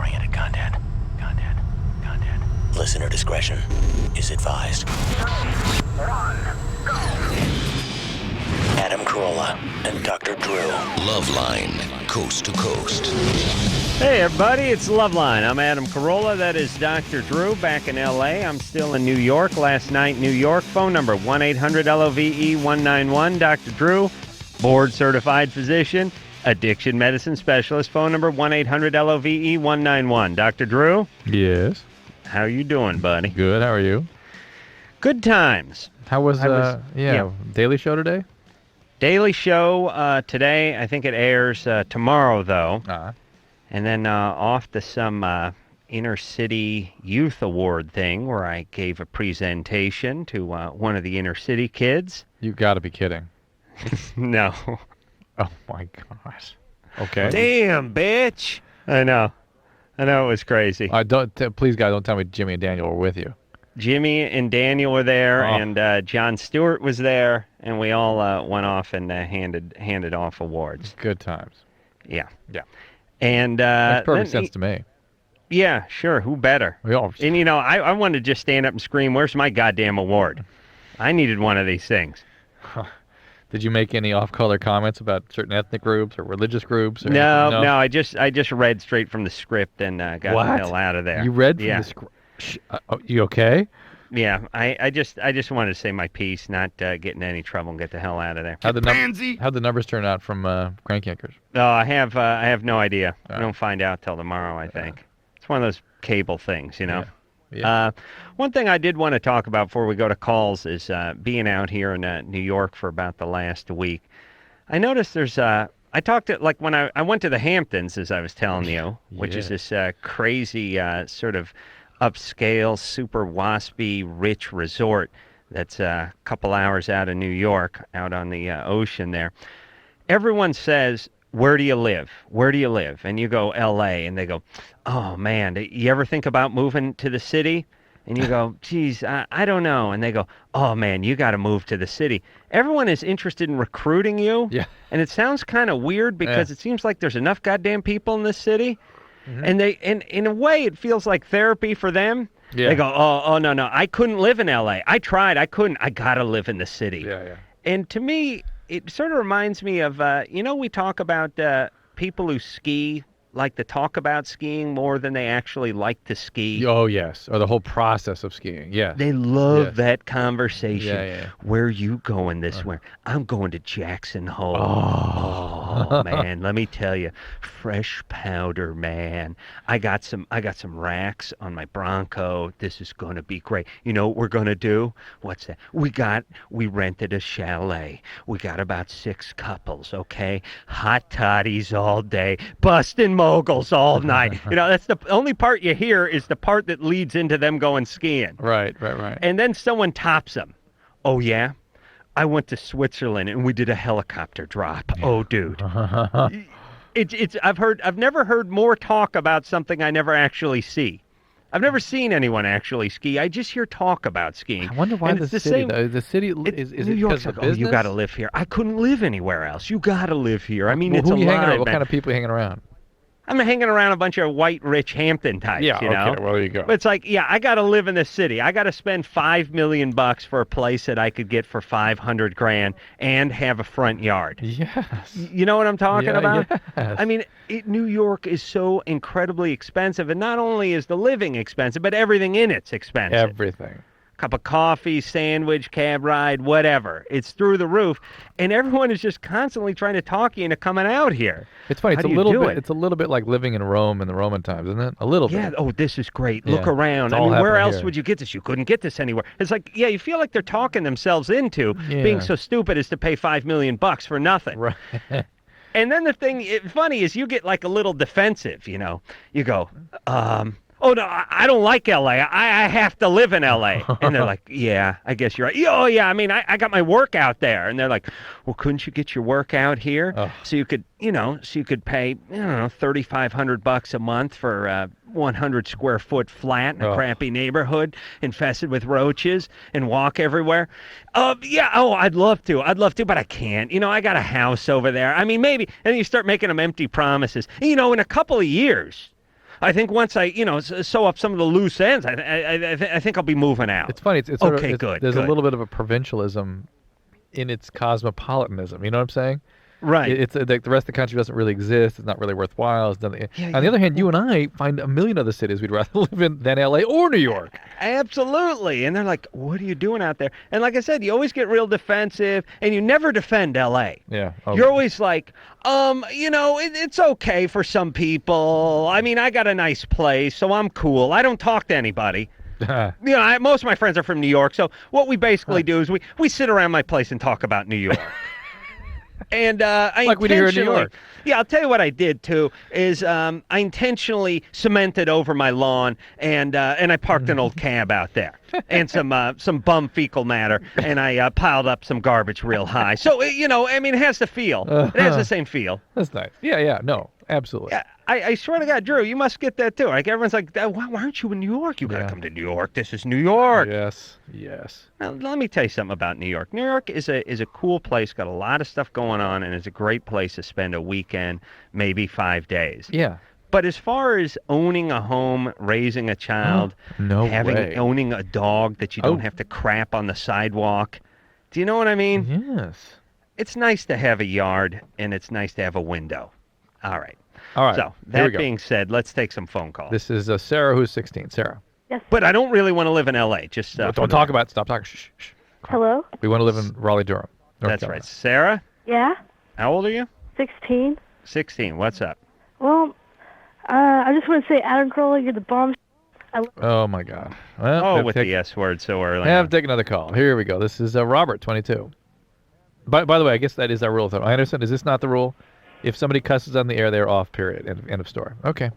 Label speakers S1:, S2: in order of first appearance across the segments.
S1: User-oriented content. Listener discretion is advised. 3, 2, 1, go! Adam Carolla and Dr. Drew. LoveLine, coast to coast.
S2: Hey everybody, it's LoveLine. I'm Adam Carolla. That is Dr. Drew back in L.A. I'm still in New York. Last night, New York. Phone number 1-800-LOVE-191. Dr. Drew, board-certified physician, addiction medicine specialist. Phone number 1-800-LOVE-191. Dr. Drew?
S3: Yes.
S2: How you doing, buddy?
S3: Good. How are you?
S2: Good times.
S3: How was, Daily Show today?
S2: Daily Show today. I think it airs tomorrow, though. And then off to some inner city youth award thing where I gave a presentation to one of the inner city kids.
S3: You got to be kidding.
S2: No.
S3: Oh, my gosh. Okay.
S2: Damn, bitch. I know it was crazy.
S3: Please, God, don't tell me Jimmy and Daniel were with you.
S2: Jimmy and Daniel were there, and Jon Stewart was there, and we all went off and handed off awards.
S3: Good times.
S2: Yeah.
S3: Yeah.
S2: And
S3: makes perfect sense to me.
S2: Yeah, sure. Who better? And, I wanted to just stand up and scream, where's my goddamn award? I needed one of these things.
S3: Did you make any off-color comments about certain ethnic groups or religious groups? Or
S2: no. I just read straight from the script and got the hell out of there.
S3: You read from the script? You okay?
S2: Yeah, I just wanted to say my piece, not get in any trouble and get the hell out of there.
S3: How'd the numbers turn out from Crank Yankers?
S2: Oh, I have no idea. I don't find out till tomorrow, I think. It's one of those cable things,
S3: Yeah.
S2: One thing I did want to talk about before we go to calls is being out here in New York for about the last week. I noticed there's I talked to, like, when I went to the Hamptons, as I was telling you, which is this crazy sort of upscale, super waspy, rich resort that's a couple hours out of New York, out on the ocean there. Everyone says, where do you live? Where do you live? And you go, L.A., and they go, oh, man, you ever think about moving to the city? And you go, geez, I don't know. And they go, oh, man, you got to move to the city. Everyone is interested in recruiting you.
S3: Yeah.
S2: And it sounds kind of weird because it seems like there's enough goddamn people in this city. Mm-hmm. And in a way, it feels like therapy for them. Yeah. They go, oh, no, I couldn't live in L.A. I tried. I couldn't. I got to live in the city.
S3: Yeah.
S2: And to me, it sort of reminds me of, we talk about people who ski like to talk about skiing more than they actually like to ski.
S3: Oh, yes. Or the whole process of skiing. Yeah.
S2: They love that conversation.
S3: Yeah.
S2: Where are you going this winter? I'm going to Jackson Hole. Oh, man, let me tell you, fresh powder, man. I got some racks on my Bronco. This is going to be great. You know what we're going to do? What's that? We rented a chalet. We got about 6 couples, okay? Hot toddies all day, busting moguls all night. That's the only part you hear is the part that leads into them going skiing.
S3: Right.
S2: And then someone tops them. Oh, yeah? I went to Switzerland and we did a helicopter drop. Oh, dude. I've never heard more talk about something I never actually see. I've never seen anyone actually ski. I just hear talk about skiing.
S3: I wonder why the city is
S2: New York's like,
S3: business?
S2: You got to live here. I couldn't live anywhere else. You got to live here. I mean,
S3: who
S2: it's
S3: are you hanging
S2: alive.
S3: around? What kind of people are you hanging around?
S2: I'm hanging around a bunch of white, rich Hampton types,
S3: okay, well, there you go.
S2: But it's like, I got to live in the city. I got to spend $5 million for a place that I could get for $500,000 and have a front yard.
S3: Yes.
S2: You know what I'm talking about?
S3: Yes.
S2: I mean, New York is so incredibly expensive, and not only is the living expensive, but everything in it's expensive.
S3: Everything.
S2: Cup of coffee, sandwich, cab ride, whatever. It's through the roof, and everyone is just constantly trying to talk you into coming out here.
S3: It's funny. It's a little bit like living in Rome in the Roman times, isn't it? A little bit.
S2: Yeah. Oh, this is great. Look around. I mean, where else would you get this? You couldn't get this anywhere. It's like, you feel like they're talking themselves into being so stupid as to pay $5 million for nothing.
S3: Right.
S2: And then the thing funny is you get like a little defensive. You go, oh, no, I don't like L.A. I have to live in L.A. And they're like, yeah, I guess you're right. Oh, yeah, I mean, I got my work out there. And they're like, well, couldn't you get your work out here? So you could, pay, $3,500 a month for a 100 square foot flat in a crappy neighborhood infested with roaches and walk everywhere. I'd love to, but I can't. I got a house over there. I mean, maybe. And you start making them empty promises. In a couple of years, I think once I, sew up some of the loose ends, I think I'll be moving out.
S3: It's funny. It's sort of,
S2: okay, good.
S3: There's
S2: good.
S3: a little bit of a provincialism in its cosmopolitanism. You know what I'm saying?
S2: Right.
S3: It's the rest of the country doesn't really exist. It's not really worthwhile. It's nothing.
S2: Yeah,
S3: On the other hand, you and I find a million other cities we'd rather live in than L.A. or New York.
S2: Absolutely. And they're like, what are you doing out there? And like I said, you always get real defensive, and you never defend L.A.
S3: Yeah. Oh,
S2: You're always like, it's okay for some people. I mean, I got a nice place, so I'm cool. I don't talk to anybody. Most of my friends are from New York, so what we basically do is we sit around my place and talk about New York. And I
S3: like we do here in New York.
S2: Yeah, I'll tell you what I did too is I intentionally cemented over my lawn and I parked an old cab out there and some bum fecal matter, and I piled up some garbage real high. So it has the feel. It has the same feel.
S3: That's nice. Yeah. No, absolutely.
S2: I swear to God, Drew, you must get that too. Like everyone's like, why aren't you in New York? You gotta come to New York. This is New York.
S3: Yes.
S2: Now, let me tell you something about New York. New York is a cool place, got a lot of stuff going on, and it's a great place to spend a weekend, maybe 5 days.
S3: Yeah.
S2: But as far as owning a home, raising a child, owning a dog that you don't have to crap on the sidewalk, do you know what I mean?
S3: Yes.
S2: It's nice to have a yard, and it's nice to have a window. All right. So,
S3: Here we
S2: that
S3: go.
S2: being said, let's take some phone calls.
S3: This is Sarah, who's 16. Sarah.
S4: Yes.
S2: But I don't really want to live in L.A. Just
S3: Don't talk about it. Stop talking. Shh.
S4: Hello?
S3: We want to live in Raleigh, Durham. North
S2: That's
S3: Carolina.
S2: right. Sarah,
S4: Yeah?
S2: how old are you?
S4: 16?
S2: 16. What's up?
S4: Well, I just want to say, Adam Carolla, you're the bomb.
S3: Oh, my God. Well,
S2: With the S word so early.
S3: I have to take another call. Here we go. This is Robert, 22. By the way, I guess that is our rule, though. I understand. Is this not the rule? If somebody cusses on the air, they're off, period. End of story. Okay.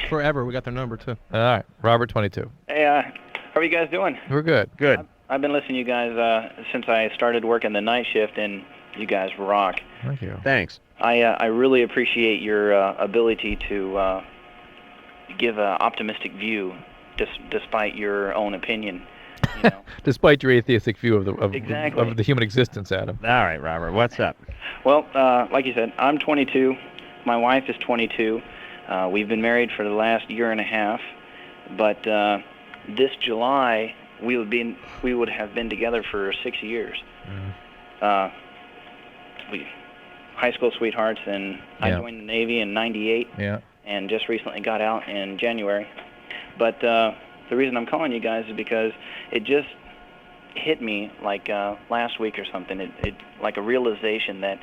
S5: Forever. We got their number, too.
S3: All right. Robert, 22.
S6: Hey, how are you guys doing?
S3: We're good.
S2: Good.
S6: I've been listening to you guys since I started working the night shift, and you guys rock.
S3: Thank you.
S2: Thanks.
S6: I really appreciate your ability to give an optimistic view despite your own opinion. You know?
S3: Despite your atheistic view of
S6: Exactly.
S3: the human existence, Adam.
S2: All right, Robert, what's up?
S6: Well, like you said, I'm 22. My wife is 22. We've been married for the last year and a half, but this July we would have been together for 6 years. We high school sweethearts, and I joined the Navy in '98.
S3: Yeah.
S6: And just recently got out in January. But the reason I'm calling you guys is because it just hit me like last week or something. It like a realization that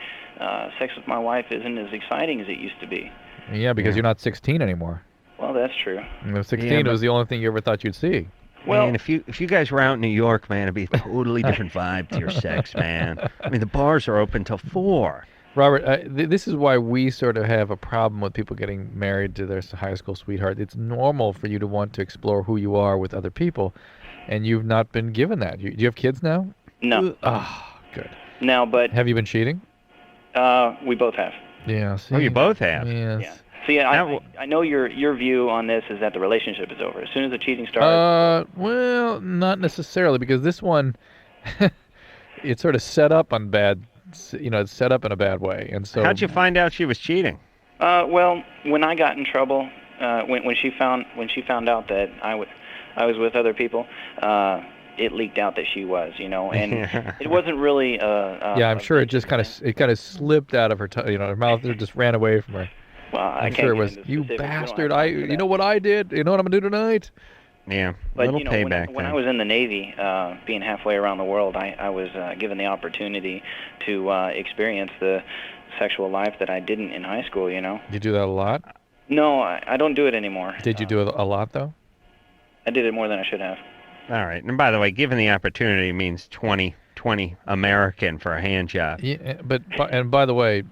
S6: sex with my wife isn't as exciting as it used to be.
S3: Yeah, because you're not 16 anymore.
S6: Well, that's true.
S3: 16 was the only thing you ever thought you'd see.
S6: Well,
S2: man, if you guys were out in New York, man, it'd be a totally different vibe to your sex, man. I mean, the bars are open till 4.
S3: Robert, this is why we sort of have a problem with people getting married to their high school sweetheart. It's normal for you to want to explore who you are with other people, and you've not been given that. Do you have kids now?
S6: No.
S3: Oh, good.
S6: No, but
S3: Have you been cheating?
S6: we both have.
S3: Yeah. See?
S2: Oh, you both have?
S3: Yes.
S6: Yeah. So yeah, I know your view on this is that the relationship is over as soon as the cheating starts.
S3: Well, not necessarily, because this one, it's sort of set up on bad. It's set up in a bad way, and so.
S2: How'd you find out she was cheating?
S6: Well, when I got in trouble, when she found out that I was with other people, it leaked out that she was, and it wasn't really.
S3: Yeah, I'm sure it just kind of slipped out of her, her mouth. It just ran away from her.
S6: Well,
S3: I'm sure it was, you bastard! You know what I did? You know what I'm gonna do tonight?
S2: Yeah,
S6: but
S2: little payback.
S6: When I was in the Navy, being halfway around the world, I was given the opportunity to experience the sexual life that I didn't in high school.
S3: Did you do that a lot?
S6: No, I don't do it anymore.
S3: Did you do it a lot though?
S6: I did it more than I should have.
S2: All right, and by the way, given the opportunity means 20 American for a hand job.
S3: Yeah, and by the way,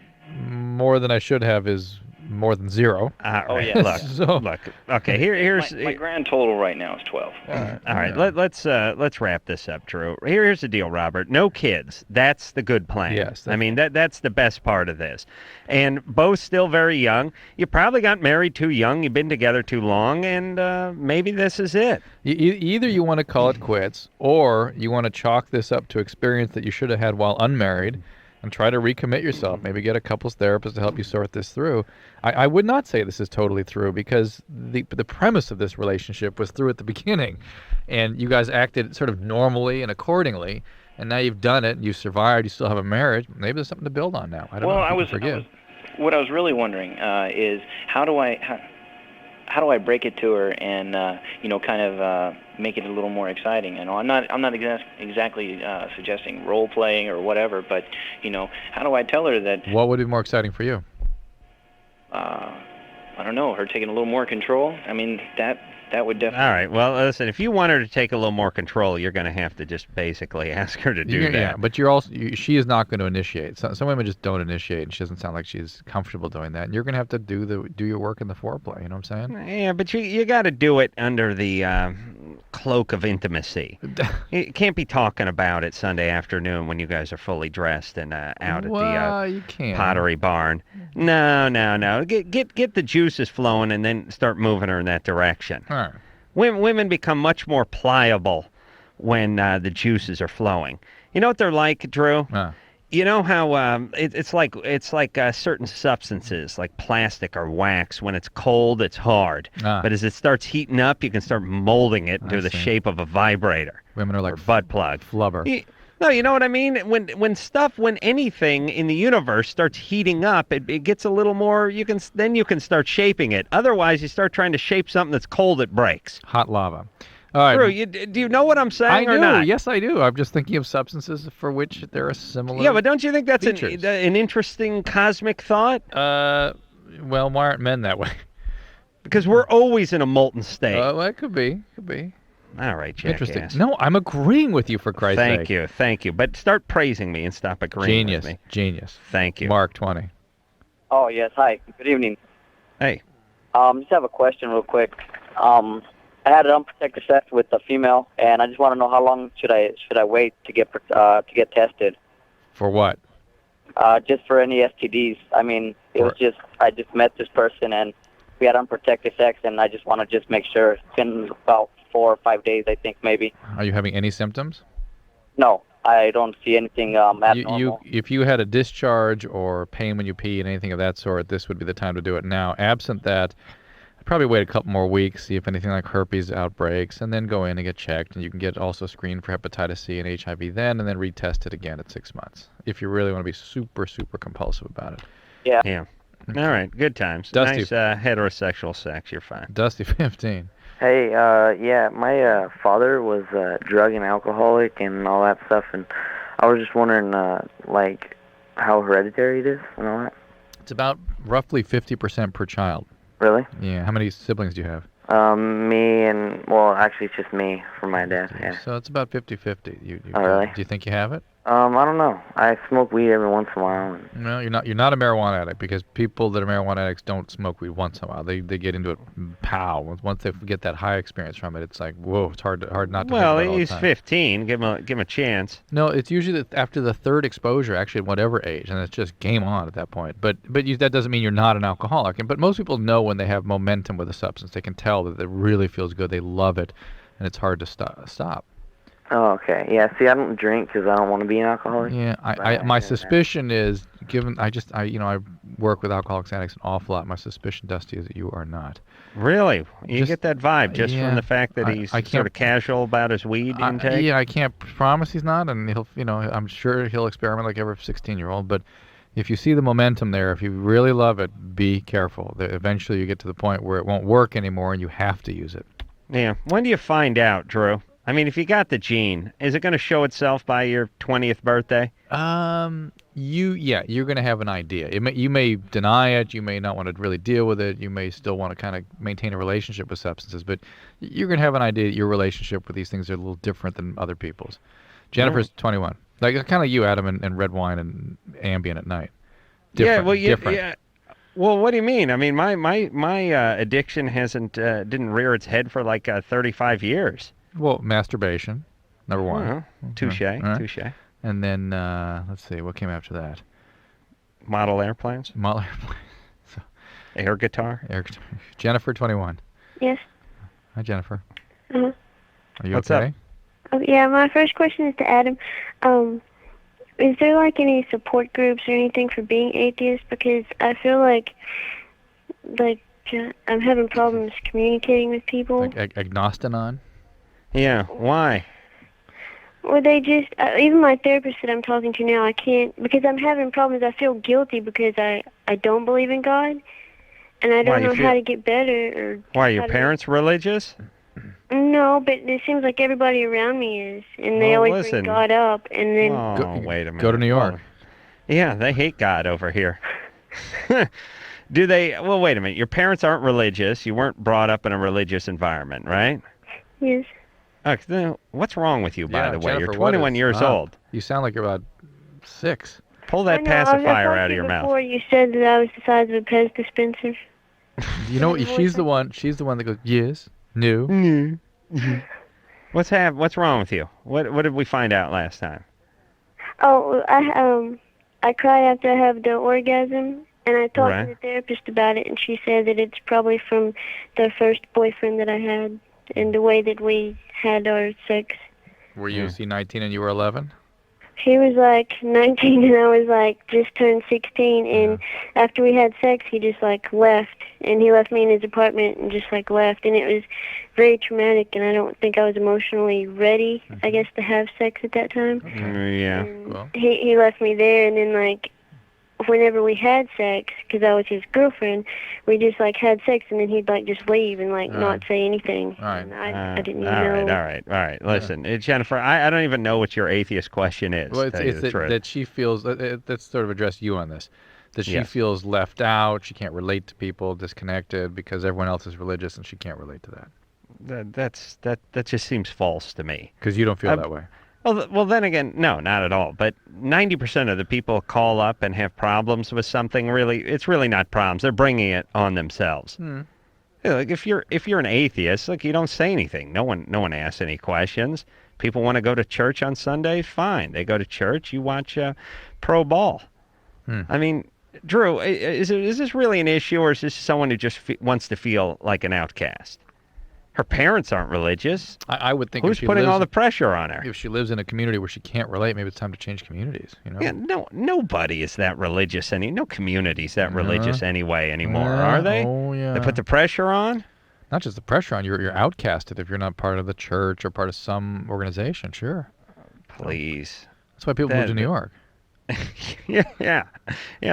S3: more than I should have is more than 0.
S6: Oh yeah.
S2: Look. Okay, here's
S6: my grand total right now is 12.
S2: All right. Let's wrap this up, Drew. Here's the deal, Robert. No kids. That's the good plan.
S3: Yes.
S2: I mean that's the best part of this. And both still very young. You probably got married too young. You've been together too long, and maybe this is it.
S3: Either you want to call it quits, or you want to chalk this up to experience that you should have had while unmarried, and try to recommit yourself. Maybe get a couples therapist to help you sort this through. I would not say this is totally through, because the premise of this relationship was through at the beginning, and you guys acted sort of normally and accordingly, and now you've done it, you survived, you still have a marriage. Maybe there's something to build on now. I don't know if you can forgive.
S6: What I was really wondering is how do I break it to her and kind of make it a little more exciting? I'm not exactly suggesting role playing or whatever, but how do I tell her that?
S3: What would be more exciting for you?
S6: I don't know, her taking a little more control. I mean, that would definitely.
S2: All right. Well, listen, if you want her to take a little more control, you're going to have to just basically ask her to do that.
S3: Yeah, but she is not going to initiate. Some women just don't initiate, and she doesn't sound like she's comfortable doing that. And you're going to have to do your work in the foreplay. You know what I'm saying?
S2: Yeah, but you got to do it under the cloak of intimacy. You can't be talking about it Sunday afternoon when you guys are fully dressed and out at
S3: you
S2: the
S3: can.
S2: Pottery Barn. No. Get the juices flowing and then start moving her in that direction.
S3: All right.
S2: Women become much more pliable when the juices are flowing. You know what they're like, Drew? You know how it's like certain substances, like plastic or wax. When it's cold, it's hard. But as it starts heating up, you can start molding it into the shape of a vibrator.
S3: Women are like
S2: or butt plug.
S3: Flubber.
S2: No, you know what I mean? When anything in the universe starts heating up, it gets a little more, you can start shaping it. Otherwise, you start trying to shape something that's cold, it breaks.
S3: Hot lava. All right.
S2: Drew, do you know what I'm saying
S3: or
S2: not?
S3: Yes, I do. I'm just thinking of substances for which there are similar
S2: Yeah, but don't you think that's
S3: features.
S2: an interesting cosmic thought?
S3: Well, why aren't men that way?
S2: Because we're always in a molten state.
S3: Well, it could be.
S2: All right, jackass.
S3: Interesting. No, I'm agreeing with you, for Christ's sake.
S2: Thank you. But start praising me and stop agreeing with me.
S3: Genius.
S2: Thank you.
S3: Mark, 20.
S7: Oh, yes. Hi. Good evening.
S2: Hey.
S7: Just have a question real quick. I had an unprotected sex with a female, and I just want to know how long should I wait to get tested?
S3: For what?
S7: Just for any STDs. I mean, I just met this person, and we had unprotected sex, and I just want to make sure. It's been about 4 or 5 days, I think, maybe.
S3: Are you having any symptoms?
S7: No, I don't see anything abnormal.
S3: If you had a discharge or pain when you pee and anything of that sort, this would be the time to do it now. Absent that, I'd probably wait a couple more weeks, see if anything like herpes outbreaks, and then go in and get checked. And you can get also screened for hepatitis C and HIV then, and then retest it again at 6 months, if you really want to be super, super compulsive about it.
S7: Yeah.
S2: Okay. All right, good times.
S3: Dusty.
S2: Nice heterosexual sex, you're fine.
S3: Dusty, 15.
S8: Hey, my father was drug and alcoholic and all that stuff, and I was just wondering, how hereditary it is and all that.
S3: It's about roughly 50% per child.
S8: Really?
S3: Yeah. How many siblings do you have?
S8: Me and, well, actually it's just me from my dad, yeah.
S3: So it's about 50-50.
S8: Oh, really?
S3: Do you think you have it?
S8: I don't know. I smoke weed every once in a while.
S3: No, you're not a marijuana addict, because people that are marijuana addicts don't smoke weed once in a while. They get into it, pow. Once they get that high experience from it, it's like, whoa, it's hard not to.
S2: Well,
S3: think about
S2: he's
S3: all the time.
S2: 15. Give him a chance.
S3: No, it's usually after the third exposure, actually, at whatever age, and it's just game on at that point. But that doesn't mean you're not an alcoholic. But most people know when they have momentum with a substance. They can tell that it really feels good. They love it, and it's hard to stop.
S8: Oh, okay. Yeah, see, I don't drink because I don't want to be an alcoholic.
S3: Yeah, my suspicion is, given I work with alcoholics addicts an awful lot. My suspicion, Dusty, is that you are not.
S2: Really? You get that vibe just from the fact that he's sort of casual about his weed intake?
S3: I can't promise he's not, and I'm sure he'll experiment like every 16-year-old. But if you see the momentum there, if you really love it, be careful. Eventually, you get to the point where it won't work anymore, and you have to use it.
S2: Yeah. When do you find out, Drew? I mean, if you got the gene, is it going to show itself by your 20th birthday?
S3: You're going to have an idea. You may deny it. You may not want to really deal with it. You may still want to kind of maintain a relationship with substances, but you're going to have an idea that your relationship with these things are a little different than other people's. Jennifer's 21. Like kind of like you, Adam, and red wine and Ambien at night. Different.
S2: Yeah. Well, what do you mean? I mean, my addiction didn't rear its head for like 35 years.
S3: Well, masturbation, number one.
S2: Touche.
S3: And then, let's see, what came after that?
S2: Model airplanes.
S3: So,
S2: air guitar.
S3: Jennifer, 21.
S4: Yes.
S3: Hi, Jennifer.
S4: Uh-huh.
S3: Are you
S2: What's
S3: okay?
S2: up?
S4: Oh, yeah, my first question is to Adam.
S9: is there like any support groups or anything for being atheist? Because I feel like I'm having problems communicating with people.
S3: Like agnostinon?
S2: Yeah, why?
S9: Well, they just, even my therapist that I'm talking to now, I can't, because I'm having problems. I feel guilty because I don't believe in God, and I don't know how to get better. Or
S2: why, your parents religious?
S9: No, but it seems like everybody around me is, and they always bring God up, and then...
S2: Oh, wait a minute.
S3: Go to New York.
S2: Yeah, they hate God over here. Do they? Well, wait a minute. Your parents aren't religious. You weren't brought up in a religious environment, right?
S9: Yes.
S2: What's wrong with you, by the way?
S3: Jennifer,
S2: You're 21 years old.
S3: You sound like you're about 6.
S2: Pull that pacifier out of your mouth.
S9: Before you said that I was the size of a Pez dispenser.
S3: You know, she's the one that goes, yes, no.
S2: What's wrong with you? What did we find out last time?
S9: Oh, I cry after I have the orgasm, and I talked to the therapist about it, and she said that it's probably from the first boyfriend that I had and the way that we had our sex.
S3: Were you 19 and you were 11?
S9: He was like 19 and I was like just turned 16, and after we had sex he just like left, and he left me in his apartment and just like left, and it was very traumatic, and I don't think I was emotionally ready, I guess, to have sex at that time.
S2: Yeah.
S3: Well.
S9: He left me there, and then like whenever we had sex, because I was his girlfriend, we just like had sex, and then he'd like just leave and like not say anything.
S3: All right.
S9: And I didn't even know.
S2: All right. Listen, Jennifer, I don't even know what your atheist question is.
S3: Well, it's that she feels let's sort of address you on this. That she feels left out. She can't relate to people, disconnected because everyone else is religious, and she can't relate to that.
S2: That just seems false to me.
S3: Because you don't feel that way.
S2: Well, then again, no, not at all. But 90% of the people call up and have problems with something. It's really not problems. They're bringing it on themselves. You know, like if you're an atheist, like you don't say anything. No one asks any questions. People want to go to church on Sunday, fine. They go to church. You watch pro ball. I mean, Drew, is this really an issue, or is this someone who just wants to feel like an outcast? Her parents aren't religious.
S3: I would think
S2: who's putting all the pressure on her?
S3: If she lives in a community where she can't relate, maybe it's time to change communities. You know?
S2: Yeah, nobody is that religious no community's that religious anyway anymore, are they?
S3: Oh yeah.
S2: They put the pressure on.
S3: Not just the pressure on you, you're outcasted if you're not part of the church or part of some organization. Sure.
S2: Please.
S3: That's why people move to New York.
S2: Yeah.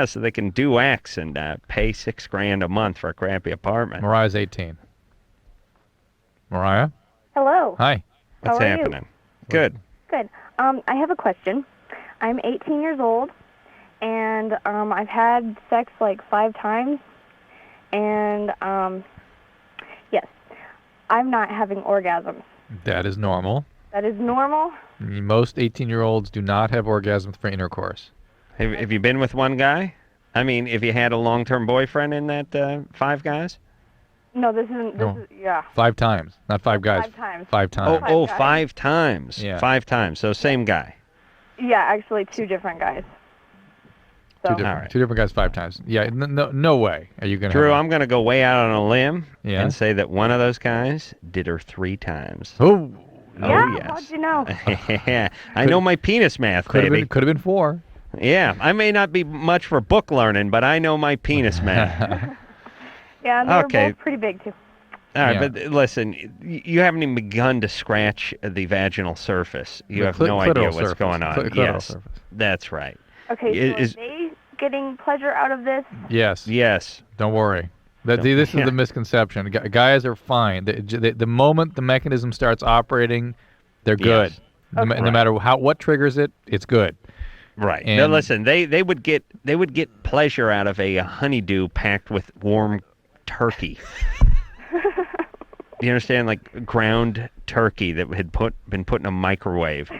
S2: So they can do acts and pay $6,000 a month for a crappy apartment.
S3: Mariah's 18. Mariah?
S10: Hello.
S3: Hi.
S2: What's happening? Good.
S10: Good. I have a question. I'm 18 years old, and I've had sex like 5 times, and yes, I'm not having orgasms.
S3: That is normal.
S10: That is normal?
S3: Most 18-year-olds do not have orgasms for intercourse.
S2: Have you been with one guy? I mean, if you had a long-term boyfriend in that 5 guys?
S10: No, this is, yeah.
S3: 5 times, not 5 guys.
S10: 5 times.
S3: 5 times.
S2: Oh, 5 times.
S3: Yeah.
S2: 5 times. So same guy.
S10: Yeah, actually 2 different guys. So.
S3: Two different guys 5 times. Yeah, no way are you going to
S2: Drew, I'm going to go way out on a limb
S3: Yeah.
S2: and say that one of those guys did her 3 times.
S3: Oh.
S10: Yeah,
S2: yes.
S10: how'd you know?
S2: Yeah, I know my penis math, baby.
S3: Could have been 4.
S2: Yeah, I may not be much for book learning, but I know my penis math.
S10: Yeah, and they're both pretty big, too.
S2: All right, but listen, you haven't even begun to scratch the vaginal surface. You have no idea what's going on. Yes, that's right.
S10: Okay, so are they getting pleasure out of this?
S3: Yes.
S2: Yes.
S3: Don't worry. This is the misconception. Guys are fine. The moment the mechanism starts operating, they're good.
S2: Yes.
S3: Okay. No matter what triggers it, it's good.
S2: Right.
S3: And
S2: now, listen, they would get pleasure out of a honeydew packed with warm turkey. You understand, like ground turkey that had been put in a microwave.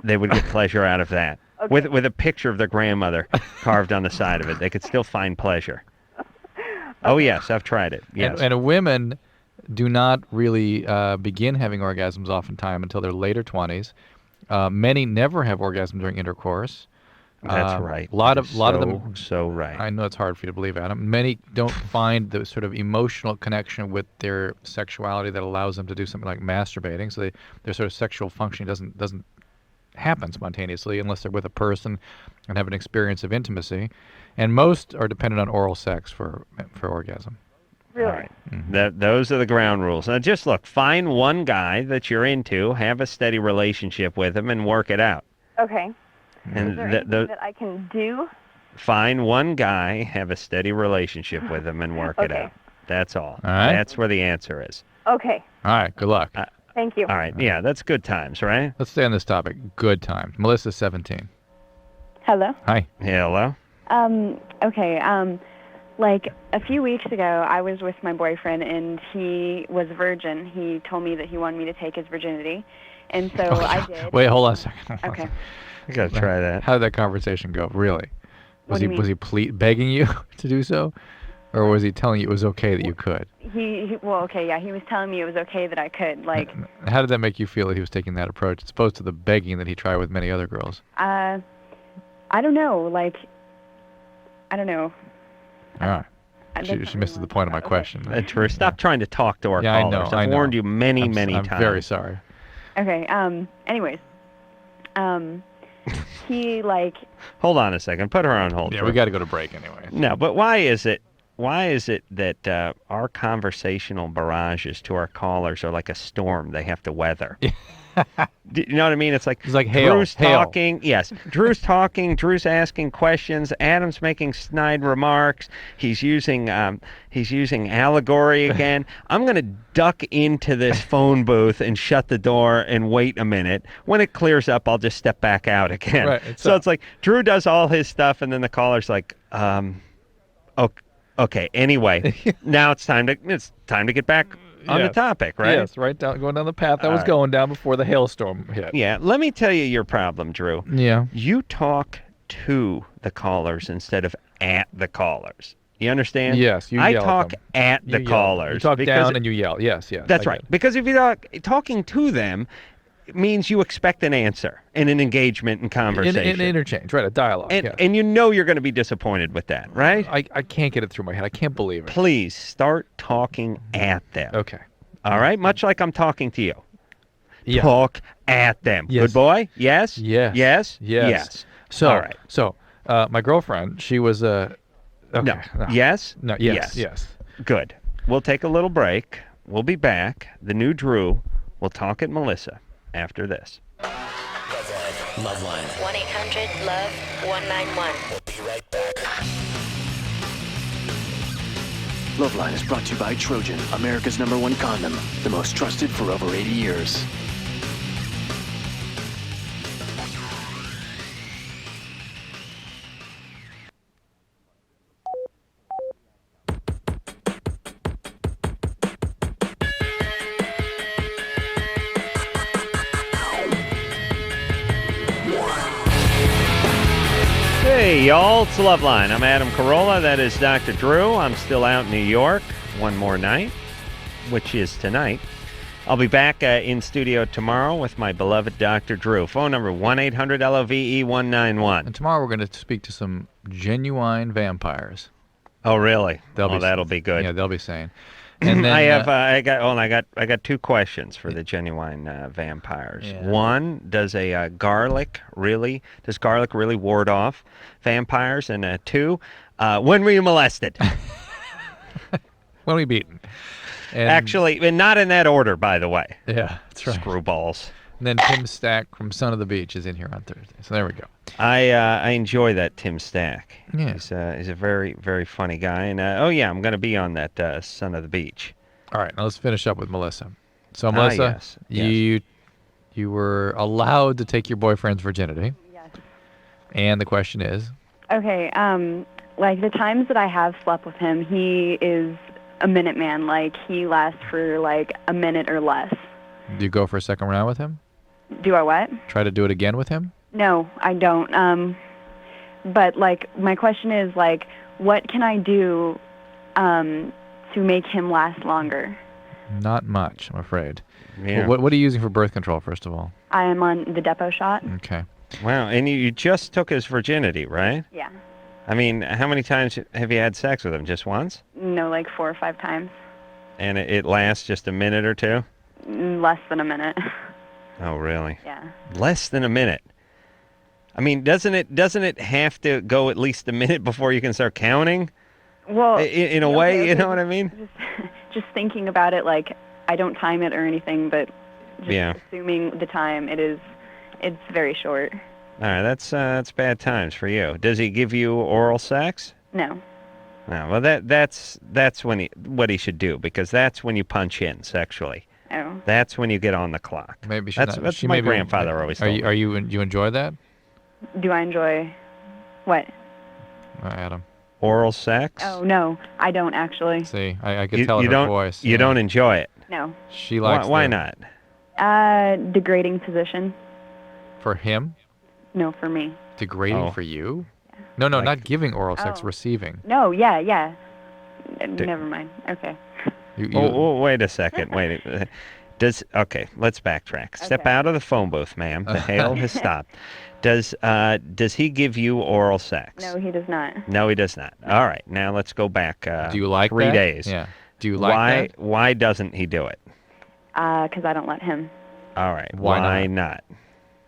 S2: They would get pleasure out of that. Okay. With a picture of their grandmother carved on the side of it. They could still find pleasure. Oh yes, I've tried it. Yes.
S3: And women do not really begin having orgasms oftentimes until their later 20s. Many never have orgasms during intercourse.
S2: That's right.
S3: A lot of them.
S2: So right.
S3: I know it's hard for you to believe, Adam. Many don't find the sort of emotional connection with their sexuality that allows them to do something like masturbating. So their sort of sexual functioning doesn't happen spontaneously unless they're with a person and have an experience of intimacy. And most are dependent on oral sex for orgasm.
S4: Really?
S2: All right. Those are the ground rules. Now, just look, find one guy that you're into, have a steady relationship with him, and work it out.
S10: Okay.
S2: And
S10: Is there anything that I can do?
S2: Find one guy, have a steady relationship with him, and work it
S10: Okay.
S2: out. That's all.
S3: All right.
S2: That's where the answer is.
S10: Okay.
S3: All right, good luck.
S10: Thank you.
S2: All right. Yeah, that's good times, right?
S3: Let's stay on this topic. Good times. Melissa's 17.
S11: Hello.
S3: Hi.
S2: Hello.
S11: Okay. Like a few weeks ago, I was with my boyfriend, and he was a virgin. He told me that he wanted me to take his virginity, and so I did.
S3: Wait, hold on a second.
S11: Okay.
S2: I gotta try that.
S3: How did that conversation go? Really?
S11: What do you mean?
S3: Was he begging you to do so, or was he telling you it was okay that you could?
S11: Well, okay, yeah, he was telling me it was okay that I could. Like,
S3: How did that make you feel that he was taking that approach, as opposed to the begging that he tried with many other girls?
S11: I don't know. Like, I don't know.
S3: All right.
S11: That's
S3: She
S11: not
S3: missed
S11: really
S3: the point of my
S11: okay.
S3: question.
S2: Drew, stop trying to talk to our
S3: Yeah,
S2: callers.
S3: I
S2: I've
S3: know.
S2: warned you many
S3: I'm
S2: times.
S3: very sorry.
S11: Okay. Anyways, he like.
S2: Hold on a second. Put her on hold.
S3: Yeah,
S2: Drew.
S3: we got to go to break anyway.
S2: No, but why is it that our conversational barrages to our callers are like a storm they have to weather? You know what I mean? It's like
S3: hail.
S2: Drew's talking. Yes, Drew's talking. Drew's asking questions. Adam's making snide remarks. He's using allegory again. I'm gonna duck into this phone booth and shut the door and wait a minute. When it clears up, I'll just step back out again.
S3: Right,
S2: so it's like Drew does all his stuff, and then the caller's like, okay. Anyway, now it's time to get back on the topic, right?
S3: Yes, going down the path I was going down before the hailstorm hit.
S2: Yeah, let me tell you your problem, Drew.
S3: Yeah.
S2: You talk to the callers instead of at the callers. You understand?
S3: Yes, you
S2: I
S3: yell at
S2: talk
S3: them.
S2: at
S3: You
S2: the
S3: yell.
S2: callers.
S3: You talk
S2: because
S3: down and you yell. Yes.
S2: That's
S3: I
S2: right.
S3: get it.
S2: Because if you're talking to them, it means you expect an answer and an engagement and conversation.
S3: In interchange, right? A dialogue.
S2: And,
S3: yes.
S2: and you know you're going to be disappointed with that, right?
S3: I can't get it through my head. I can't believe it.
S2: Please start talking at them.
S3: Okay.
S2: All right? Much like I'm talking to you.
S3: Yeah.
S2: Talk at them.
S3: Yes.
S2: Good boy? Yes?
S3: Yes.
S2: Yes?
S3: Yes.
S2: Yes.
S3: So,
S2: all right.
S3: So, my girlfriend, she was okay.
S2: No. Yes?
S3: No. Yes.
S2: Good. We'll take a little break. We'll be back. The new Drew will talk at Melissa after this.
S1: LoveLine.
S12: 1-800-LOVE-191.
S1: We'll be right back.
S13: LoveLine is brought to you by Trojan, America's #1 condom, the most trusted for over 80 years.
S2: Hey, y'all, it's LoveLine. I'm Adam Carolla. That is Dr. Drew. I'm still out in New York one more night, which is tonight. I'll be back in studio tomorrow with my beloved Dr. Drew. Phone number 1-800-LOVE-191.
S3: And tomorrow we're going to speak to some genuine vampires.
S2: Oh, really?
S3: That'll
S2: be good.
S3: Yeah, they'll be sane. And then
S2: I got two questions for the genuine vampires.
S3: Yeah.
S2: One, does garlic really ward off vampires? And two, when were you molested?
S3: when we beaten. And
S2: Actually, and not in that order, by the way.
S3: Yeah, that's right.
S2: Screwballs.
S3: And then Tim Stack from Son of the Beach is in here on Thursday. So there we go.
S2: I enjoy that Tim Stack.
S3: Yeah.
S2: He's a very, very funny guy. And I'm going to be on that Son of the Beach.
S3: All right, now let's finish up with Melissa. So Melissa,
S2: yes.
S3: you were allowed to take your boyfriend's virginity.
S11: Yes.
S3: And the question is?
S11: Okay. Like the times that I have slept with him, he is a minute man. Like he lasts for like a minute or less.
S3: Do you go for a second round with him?
S11: Do I what?
S3: Try to do it again with him?
S11: No, I don't. But like my question is like, what can I do to make him last longer?
S3: Not much, I'm afraid.
S2: Yeah.
S3: Well, what are you using for birth control, first of all?
S11: I am on the depot shot.
S3: Okay.
S2: Wow, and you just took his virginity, right?
S11: Yeah.
S2: I mean, how many times have you had sex with him? Just once?
S11: No, like 4 or 5 times.
S2: And it lasts just a minute or two?
S11: Less than a minute.
S2: Oh, really?
S11: Yeah.
S2: Less than a minute. I mean, doesn't it have to go at least a minute before you can start counting?
S11: Well,
S2: In a way, you know what I mean?
S11: Just thinking about it, like I don't time it or anything, but just
S2: Yeah.
S11: assuming the time, it's very short.
S2: All right, that's bad times for you. Does he give you oral sex?
S11: No.
S2: No. Well, that's what he should do, because that's when you punch in sexually.
S11: Oh.
S2: That's when you get on the clock.
S3: Maybe
S2: that's my grandfather always told me.
S3: Are you enjoy that?
S11: Do I enjoy what?
S3: Adam.
S2: Oral sex?
S11: Oh no, I don't actually.
S3: See, I could tell in her voice.
S2: You don't enjoy it?
S11: No.
S3: She likes.
S2: Why not?
S11: Degrading position.
S3: For him?
S11: No, for me.
S3: Degrading for you? No, not giving oral sex, receiving.
S11: No, yeah. Never mind. Okay.
S2: Wait a second. Okay, let's backtrack. Step out of the phone booth, ma'am. The hail has stopped. Does he give you oral sex?
S11: No, he does not.
S2: No, he does not. All right, now let's go back.
S3: Do you like
S2: 3
S3: that?
S2: days?
S3: Yeah. Do you like that?
S2: Why doesn't he do it?
S11: Because I don't let him.
S2: All right. Why not?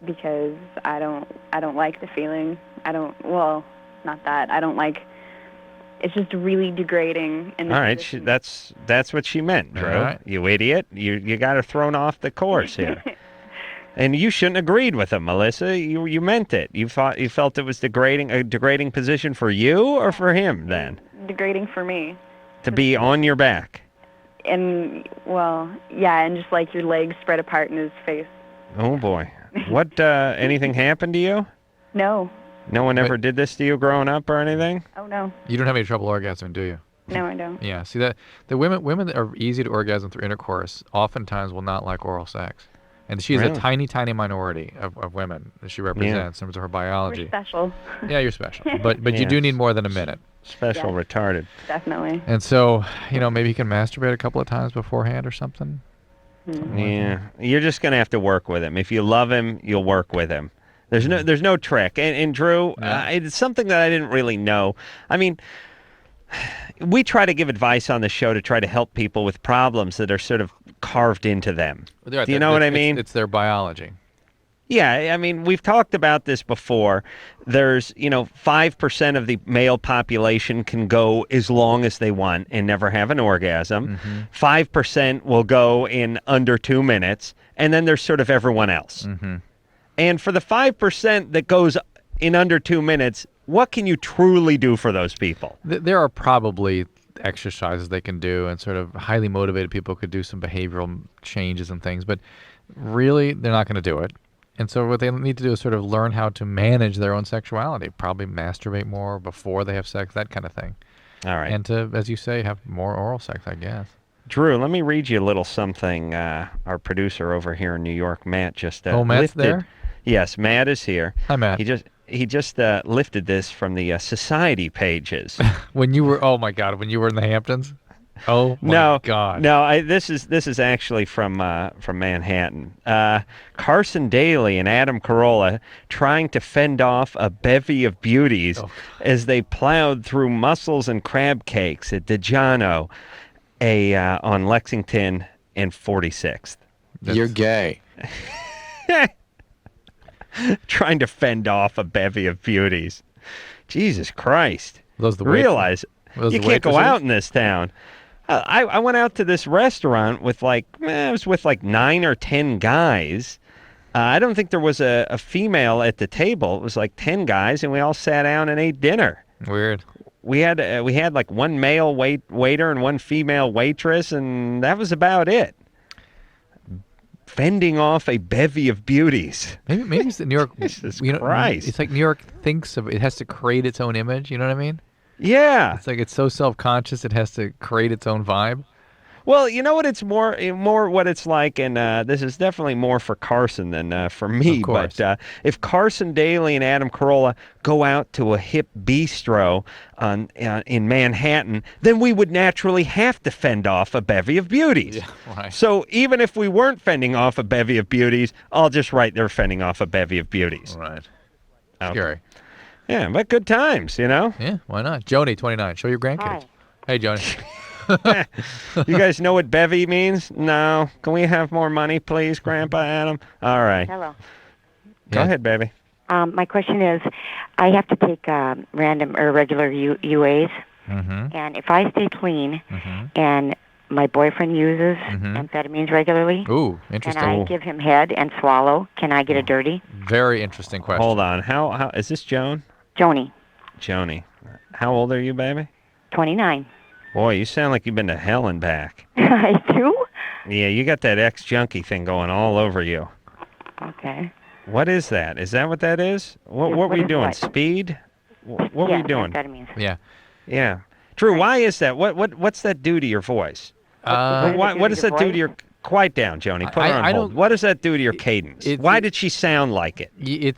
S11: Because I don't like the feeling. Well, not that. I don't like. It's just really degrading.
S2: All right, that's what she meant, Drew. Right. You idiot! You got her thrown off the course here. And you shouldn't have agreed with him, Melissa. You meant it. You felt it was a degrading position for you or for him then?
S11: Degrading for me.
S2: To be on your back.
S11: And and just like your legs spread apart in his face.
S2: Oh boy. What anything happened to you?
S11: No.
S2: No one ever did this to you growing up or anything?
S11: Oh no.
S3: You don't have any trouble orgasming, do you?
S11: No, I don't.
S3: Yeah. See that the women that are easy to orgasm through intercourse oftentimes will not like oral sex. And she is a tiny, tiny minority of women that she represents in terms of her biology.
S11: We're special.
S3: Yeah, you're special. But you do need more than a minute.
S2: Special retarded.
S11: Definitely.
S3: And so, maybe you can masturbate a couple of times beforehand or something.
S2: Yeah. You're just going to have to work with him. If you love him, you'll work with him. There's no trick. And Drew, it's something that I didn't really know. I mean, we try to give advice on the show to try to help people with problems that are sort of carved into them. Do you know what I mean?
S3: It's their biology.
S2: Yeah, I mean, we've talked about this before. There's, 5% of the male population can go as long as they want and never have an orgasm. 5% will go in under 2 minutes, and then there's sort of everyone else. And for the 5% that goes in under 2 minutes, what can you truly do for those people?
S3: There are probably exercises they can do, and sort of highly motivated people could do some behavioral changes and things, but really they're not going to do it. And so what they need to do is sort of learn how to manage their own sexuality, probably masturbate more before they have sex, that kind of thing.
S2: All right.
S3: And to, as you say, have more oral sex, I guess.
S2: Drew, let me read you a little something our producer over here in New York, Matt, just
S3: Matt's
S2: lifted.
S3: there?
S2: Yes, Matt is here.
S3: Hi, Matt.
S2: He just lifted this from the society pages.
S3: When you were in the Hamptons? Oh my God!
S2: No, this is actually from Manhattan. Carson Daly and Adam Carolla trying to fend off a bevy of beauties as they plowed through mussels and crab cakes at DiGiano, on Lexington and 46th.
S12: You're gay.
S2: Trying to fend off a bevy of beauties. Jesus Christ!
S3: Realize
S2: you can't go out in this town. I went out to this restaurant with I was with 9 or 10 guys. I don't think there was a female at the table. It was 10 guys, and we all sat down and ate dinner.
S3: Weird.
S2: We had one male waiter and one female waitress, and that was about it. Fending off a bevy of beauties.
S3: Maybe it's the New York.
S2: Jesus Christ!
S3: It's like New York thinks of it has to create its own image. You know what I mean?
S2: Yeah.
S3: It's like it's so self-conscious it has to create its own vibe.
S2: Well, you know what? It's more what it's like, and this is definitely more for Carson than for me.
S3: Of course.
S2: But if Carson Daly and Adam Carolla go out to a hip bistro in Manhattan, then we would naturally have to fend off a bevy of beauties.
S3: Yeah, right.
S2: So even if we weren't fending off a bevy of beauties, I'll just write they're fending off a bevy of beauties.
S3: Right.
S2: Okay.
S3: Scary.
S2: Yeah, but good times,
S3: Yeah, why not? Joni, 29. Show your grandkids.
S14: Hi.
S3: Hey, Joni.
S2: You guys know what bevy means? No. Can we have more money, please, Grandpa Adam? All right.
S12: Hello.
S2: Go ahead, baby.
S12: My question is, I have to take random or regular UAs, and if I stay clean and my boyfriend uses amphetamines regularly,
S3: Ooh, interesting.
S12: and I give him head and swallow, can I get a dirty?
S3: Very interesting question.
S2: Hold on. How is this Joan?
S12: Joni.
S2: Joni. How old are you, baby?
S12: 29.
S2: Boy, you sound like you've been to hell and back.
S12: I do?
S2: Yeah, you got that ex-junkie thing going all over you.
S12: Okay.
S2: What is that? Is that what that is? What were you doing? Speed? What were you doing?
S12: Amphetamines.
S3: Yeah.
S2: Yeah. Drew, why is that? What's that do to your voice? What does that do to your... Quiet down, Joni. Put her on hold. What does that do to your cadence? Why did she sound like it?
S3: You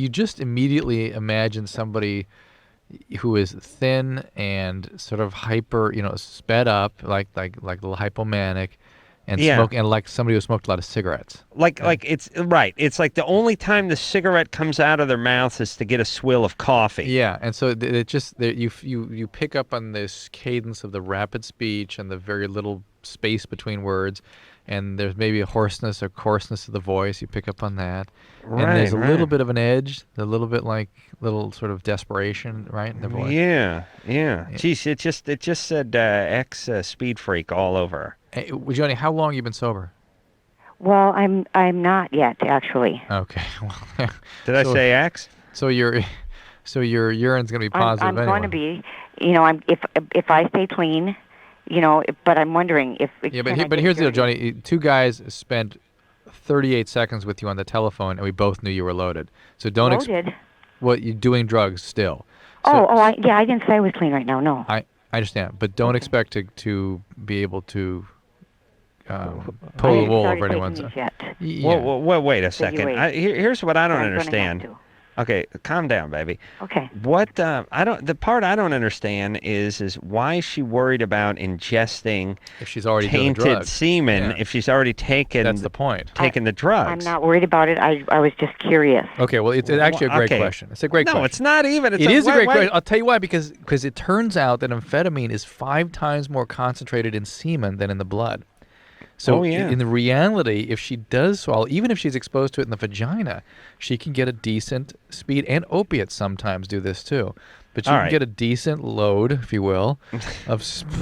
S3: just immediately imagine somebody who is thin and sort of hyper, sped up, like a little hypomanic, and smoke, and like somebody who smoked a lot of cigarettes.
S2: Like it's right. It's like the only time the cigarette comes out of their mouth is to get a swill of coffee.
S3: Yeah, and so you pick up on this cadence of the rapid speech and the very little space between words, and there's maybe a hoarseness or coarseness of the voice. You pick up on that, and there's a little bit of an edge, a little bit like little sort of desperation, right, in the voice.
S2: Yeah. Geez, it just said ex speed freak all over.
S3: Hey, Joni, how long have you been sober?
S12: Well, I'm not yet, actually.
S3: Okay.
S2: Did I say X?
S3: So your urine's going to be positive
S12: I'm
S3: anyway.
S12: going to be, if I stay clean, but I'm wondering if...
S3: Yeah, but here's the deal, Johnny. Two guys spent 38 seconds with you on the telephone, and we both knew you were loaded. So don't...
S12: Loaded?
S3: Well, you're doing drugs still.
S12: I didn't say I was clean right now, no.
S3: I understand, but don't expect to be able to pull the wool over anyone's...
S2: Yeah. Well, wait a second. Here's what I don't understand. Okay, calm down, baby.
S12: Okay.
S2: What the part I don't understand is why is she worried about ingesting
S3: if she's already
S2: tainted semen if she's already taken
S3: That's the point.
S2: Taken the drugs.
S12: I'm not worried about it. I was just curious.
S3: Okay, well it's actually a great question. It's a great question.
S2: No, it's not even.
S3: It is a great question. I'll tell you why, because it turns out that amphetamine is 5 times more concentrated in semen than in the blood. So in the reality, if she does swallow, even if she's exposed to it in the vagina, she can get a decent speed, and opiates sometimes do this too. But you can get a decent load, if you will, of speed.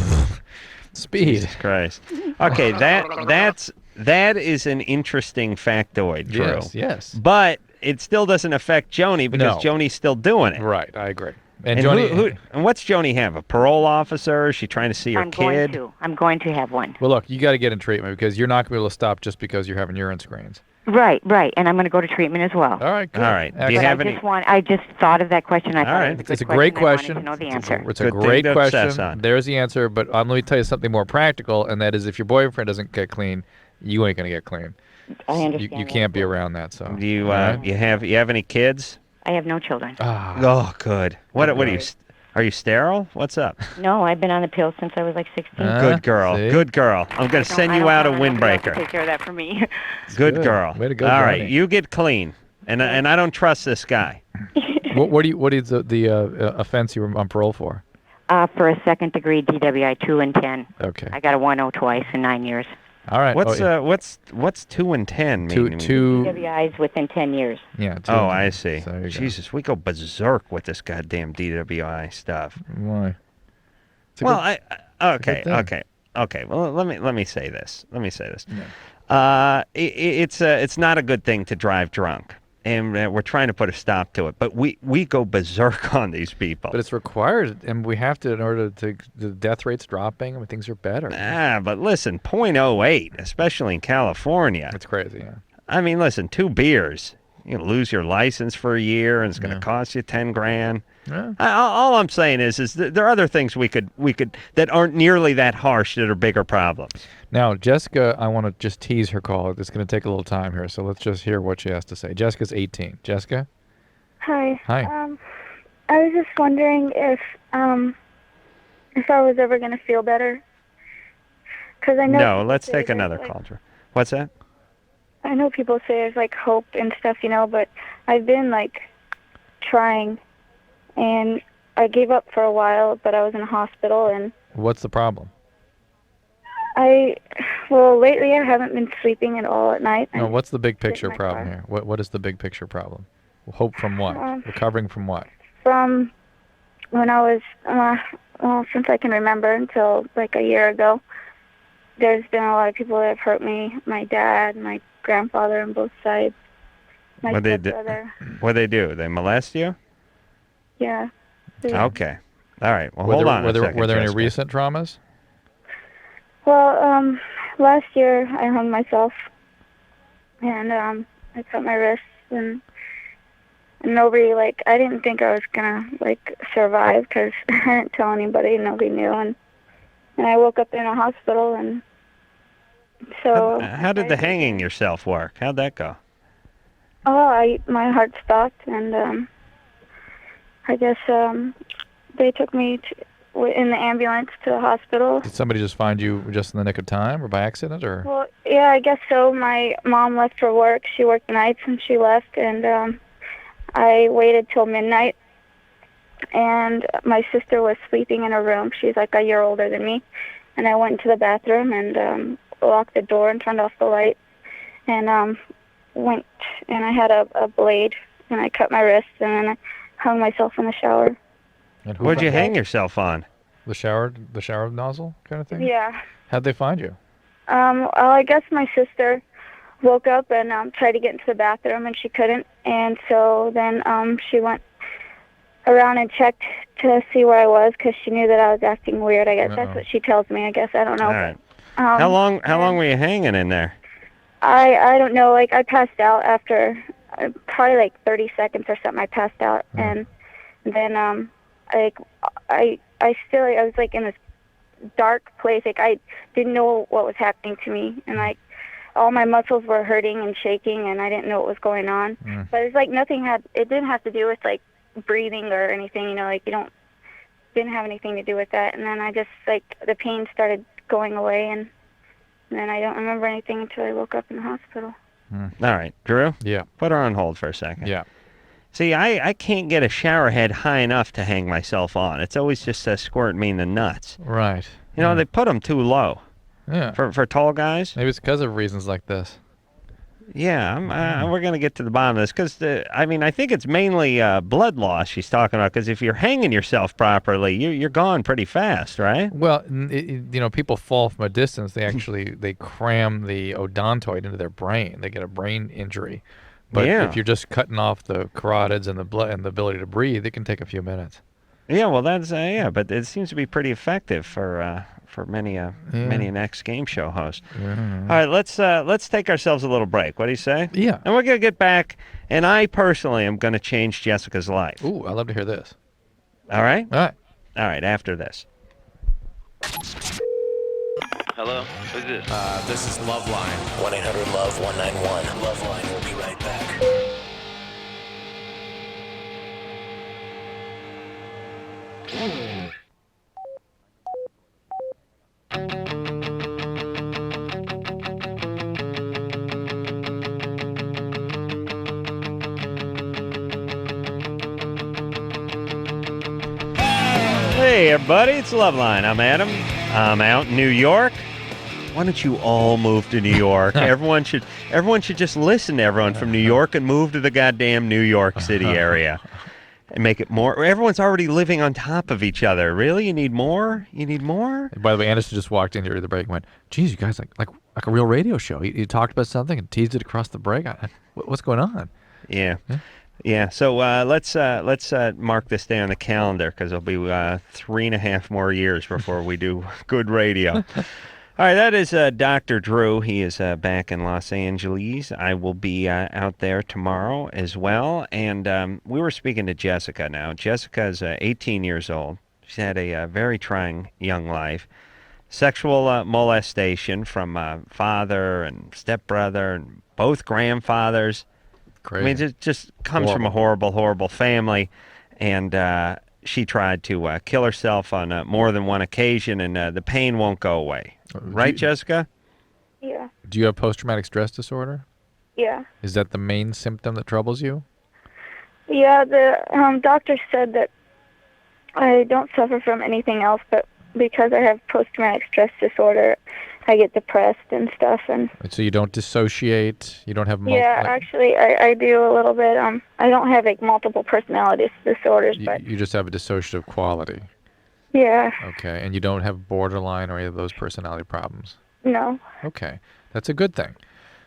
S2: Jesus Christ. Okay, that is an interesting factoid, Drew.
S3: Yes.
S2: But it still doesn't affect Joni because Joni's still doing it.
S3: Right, I agree.
S2: And Joni, and what's Joni have? A parole officer? Is she trying to see her kid?
S12: I'm going to have one.
S3: Well, look, you got to get in treatment because you're not going to be able to stop just because you're having urine screens.
S12: Right, and I'm going to go to treatment as well.
S3: All right, good.
S2: All right. Do you have any?
S12: I just thought of that question. I thought it was
S3: it's a great question.
S12: I wanted to know the answer.
S3: It's a great question. There's the answer, but let me tell you something more practical, and that is if your boyfriend doesn't get clean, you ain't going to get clean.
S12: I understand.
S3: You can't be around that. So
S2: do you you have any kids?
S12: I have no children.
S2: Oh, good. What are you? Are you sterile? What's up?
S12: No, I've been on the pill since I was like 16.
S2: Good girl.
S3: See?
S2: Good girl. I'm going to send you out a windbreaker.
S12: Take care of that for me.
S2: Good girl.
S3: Way to go,
S2: All
S3: Johnny.
S2: right, you get clean, and I don't trust this guy.
S3: What is the offense you were on parole for?
S12: For a second-degree DWI 2 and 10.
S3: Okay.
S12: I got a 1-0 twice in 9 years.
S3: All right.
S2: What's 2 and 10 mean?
S3: Two
S12: DWIs within 10 years.
S3: Yeah.
S2: I see.
S3: So
S2: Jesus, we go berserk with this goddamn DWI stuff.
S3: Why?
S2: Okay. Well, let me say this. Yeah. It's not a good thing to drive drunk. And we're trying to put a stop to it. But we go berserk on these people.
S3: But it's required, and we have to in order to the death rate's dropping. I mean, things are better.
S2: But listen, 0.08, especially in California.
S3: That's crazy, yeah.
S2: I mean, listen, 2 beers, you lose your license for a year, and it's going to cost you $10,000.
S3: Yeah.
S2: All I'm saying is there are other things we could that aren't nearly that harsh that are bigger problems.
S3: Now, Jessica, I want to just tease her call. It's going to take a little time here, so let's just hear what she has to say. Jessica's 18. Jessica?
S4: Hi.
S3: Hi.
S4: I was just wondering if I was ever going to feel better. Because I know.
S2: No, let's take another call. What's that?
S4: I know people say there's like hope and stuff, but I've been like trying, and I gave up for a while, but I was in a hospital and.
S3: What's the problem?
S4: Well, lately I haven't been sleeping at all at night.
S3: No, what's the big
S4: sit in
S3: picture
S4: my
S3: problem
S4: car.
S3: here? What is the big picture problem? Hope from what? Recovering from what?
S4: From when I was, well, since I can remember until like a year ago, there's been a lot of people that have hurt me. My dad, my grandfather on both sides, my stepbrother.
S2: What they do? They molest you?
S4: Yeah.
S2: Okay. All right. Well, hold on a second,
S3: Were there any
S2: Jessica.
S3: recent traumas?
S4: Well, last year I hung myself, and I cut my wrists, and nobody, like, I didn't think I was gonna like survive because I didn't tell anybody, nobody knew, and I woke up in a hospital, and so.
S2: How did the hanging yourself work? How'd that go?
S4: My heart stopped, and I guess they took me in the ambulance to the hospital.
S3: Did somebody just find you just in the nick of time, or by accident, or?
S4: Well, yeah, I guess so. My mom left for work. She worked nights, and she left, and I waited till midnight, and my sister was sleeping in her room. She's like a year older than me, and I went into the bathroom and locked the door and turned off the light, and went, and I had a blade, and I cut my wrist, and then I hung myself in the shower.
S2: What'd you hang yourself on?
S3: The shower nozzle kind of thing?
S4: Yeah.
S3: How'd they find you?
S4: Well, I guess my sister woke up and tried to get into the bathroom, and she couldn't, and so then she went around and checked to see where I was because she knew that I was acting weird. I guess that's what she tells me. I guess I don't know.
S2: All right. How long were you hanging in there?
S4: I don't know. Like, I passed out after probably like 30 seconds or something. I passed out, and then I was like in this dark place. Like, I didn't know what was happening to me, and like all my muscles were hurting and shaking, and I didn't know what was going on. But it's like it didn't have to do with like breathing or anything. You know, like didn't have anything to do with that. And then I just, like, the pain started going away, and then I don't remember anything until I woke up in the hospital.
S2: All right, Drew?
S3: Yeah.
S2: Put her on hold for a second.
S3: Yeah.
S2: See, I can't get a shower head high enough to hang myself on. It's always just squirting me in the nuts.
S3: Right.
S2: You know, they put them too low.
S3: Yeah.
S2: For tall guys.
S3: Maybe it's because of reasons like this.
S2: Yeah, we're going to get to the bottom of this because, I think it's mainly blood loss she's talking about, because if you're hanging yourself properly, you're gone pretty fast, right?
S3: Well, people fall from a distance. They cram the odontoid into their brain. They get a brain injury. But if you're just cutting off the carotids and the blood and the ability to breathe, it can take a few minutes.
S2: Yeah, well, that's but it seems to be pretty effective for many an ex-game show host.
S3: Yeah.
S2: All right, let's take ourselves a little break. What do you say?
S3: Yeah.
S2: And we're gonna get back, and I personally am gonna change Jessica's life.
S3: Ooh, I'd love to hear this.
S2: All right.
S3: All
S2: right. After this.
S14: Hello, who's this?
S1: This is LoveLine. 1-800-LOVE-191. LoveLine will be right back.
S2: Hey, everybody, it's LoveLine. I'm Adam. I'm out in New York. Why don't you all move to New York? everyone should just listen to everyone from New York and move to the goddamn New York City area and make it more. Everyone's already living on top of each other. Really? You need more? You need more?
S3: By the way, Anderson just walked in here at the break and went, "Geez, you guys like a real radio show. You talked about something and teased it across the break. What's going on?"
S2: Yeah. So let's mark this day on the calendar, because it'll be 3.5 more years before we do good radio. All right, that is Dr. Drew. He is back in Los Angeles. I will be out there tomorrow as well. And we were speaking to Jessica now. Jessica is 18 years old. She's had a very trying young life. Sexual molestation from father and stepbrother and both grandfathers.
S3: Crazy.
S2: I mean, it just comes from a horrible, horrible family. And she tried to kill herself on more than one occasion, and the pain won't go away. Right, Jessica?
S4: Yeah.
S3: Do you have post-traumatic stress disorder?
S4: Yeah.
S3: Is that the main symptom that troubles you?
S4: Yeah, the doctor said that I don't suffer from anything else, but because I have post-traumatic stress disorder, I get depressed and stuff. And
S3: So you don't dissociate. You don't have.
S4: yeah, actually, I do a little bit. I don't have like multiple personality disorders, but
S3: You just have a dissociative quality.
S4: yeah,
S3: Okay, and you don't have borderline or any of those personality problems.
S4: no.
S3: Okay, that's a good thing.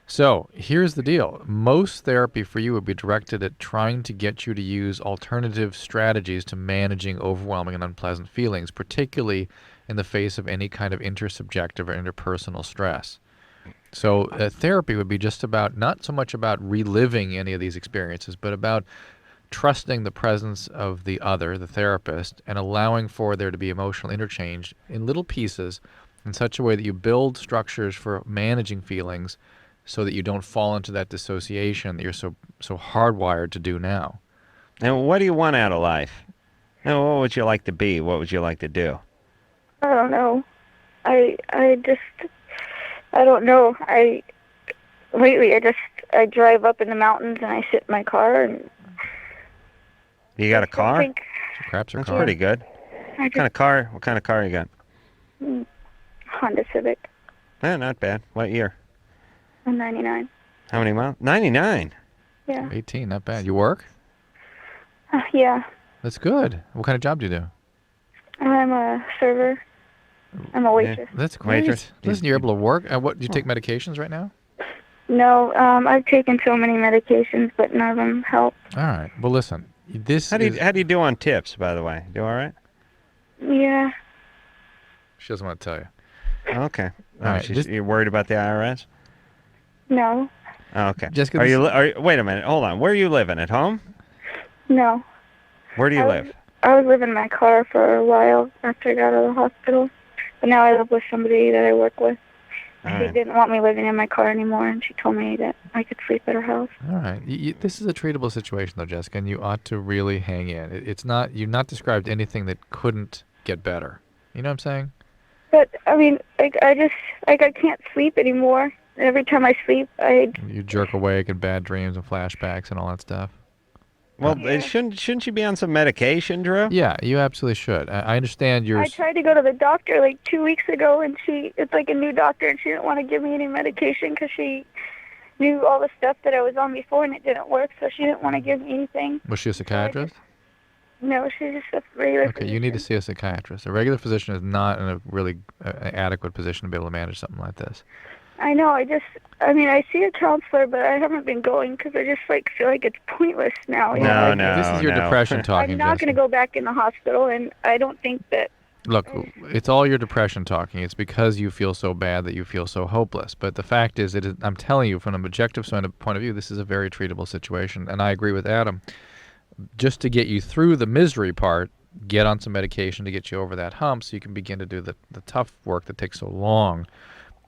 S3: So here's the deal. Most therapy for you would be directed at trying to get you to use alternative strategies to managing overwhelming and unpleasant feelings, particularly in the face of any kind of intersubjective or interpersonal stress. So therapy would be just about, not so much about reliving any of these experiences, but about trusting the presence of the other, the therapist, and allowing for there to be emotional interchange in little pieces in such a way that you build structures for managing feelings so that you don't fall into that dissociation that you're so hardwired to do now.
S2: And what do you want out of life? And what would you like to be? What would you like to do?
S4: I don't know. I don't know. Lately I drive up in the mountains and I sit in my car and.
S2: You got a car?
S3: Perhaps
S2: That's pretty good. What kind of car you got?
S4: Honda Civic.
S2: Eh, not bad. What year?
S4: I'm 99.
S2: How many miles? 99.
S4: Yeah.
S3: 18, not bad. You work?
S4: Yeah.
S3: That's good. What kind of job do you do?
S4: I'm a server. I'm a waitress.
S3: That's great. Listen, you're able to work. What do you take medications right now?
S4: No, I've taken so many medications, but none of them help.
S3: All right. Well, listen.
S2: How do you do on tips, by the way? Do all right?
S4: Yeah.
S3: She doesn't want to tell you.
S2: Okay.
S3: All right.
S2: You're worried about the IRS?
S4: No.
S2: Oh, okay.
S3: Jessica,
S2: wait a minute. Hold on. Where are you living? At home?
S4: No.
S2: Where do you live?
S4: I was living in my car for a while after I got out of the hospital, but now I live with somebody that I work with. She didn't want me living in my car anymore, and she told me that I could sleep at her house.
S3: All right. This is a treatable situation, though, Jessica, and you ought to really hang in. It's not. You've not described anything that couldn't get better. You know what I'm saying?
S4: But I mean, I can't sleep anymore. Every time I sleep,
S3: You jerk awake and bad dreams and flashbacks and all that stuff.
S2: Well, shouldn't you be on some medication, Drew?
S3: Yeah, you absolutely should. I understand
S4: I tried to go to the doctor like 2 weeks ago, and it's like a new doctor, and she didn't want to give me any medication because she knew all the stuff that I was on before, and it didn't work, so she didn't want to give me anything.
S3: Was she a psychiatrist?
S4: No, she's just a regular
S3: Okay, you need to see a psychiatrist. A regular physician is not in a really adequate position to be able to manage something like this.
S4: I know. I see a counselor, but I haven't been going because I just feel like it's pointless now.
S2: No.
S3: This is your depression talking.
S4: I'm not going to go back in the hospital, and I don't think that.
S3: Look, it's all your depression talking. It's because you feel so bad that you feel so hopeless. But the fact is, I'm telling you, from an objective point of view, this is a very treatable situation. And I agree with Adam. Just to get you through the misery part, get on some medication to get you over that hump so you can begin to do the tough work that takes so long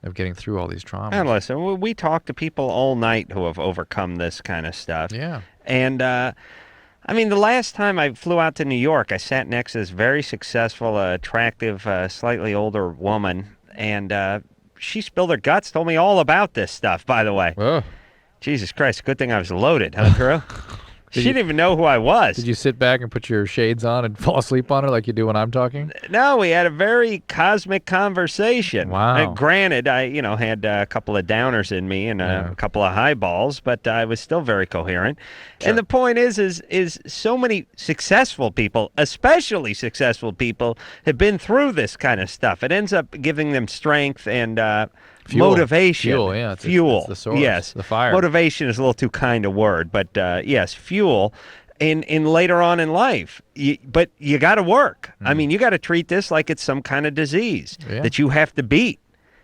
S3: of getting through all these traumas.
S2: And listen, we talk to people all night who have overcome this kind of stuff.
S3: Yeah.
S2: And, the last time I flew out to New York, I sat next to this very successful, attractive, slightly older woman, and she spilled her guts, told me all about this stuff, by the way.
S3: Oh.
S2: Jesus Christ, good thing I was loaded, huh, Drew? She didn't even know who I was.
S3: Did you sit back and put your shades on and fall asleep on her like you do when I'm talking?
S2: No, we had a very cosmic conversation.
S3: Wow.
S2: Granted, I had a couple of downers in me and a couple of highballs, but I was still very coherent. Sure. And the point is so many successful people, especially successful people, have been through this kind of stuff. It ends up giving them strength and motivation.
S3: Fuel, yeah. It's the source,
S2: yes.
S3: the fire.
S2: Motivation is a little too kind a word, but yes, fuel. In later on in life, but you got to work. I mean, you got to treat this like it's some kind of disease that you have to beat.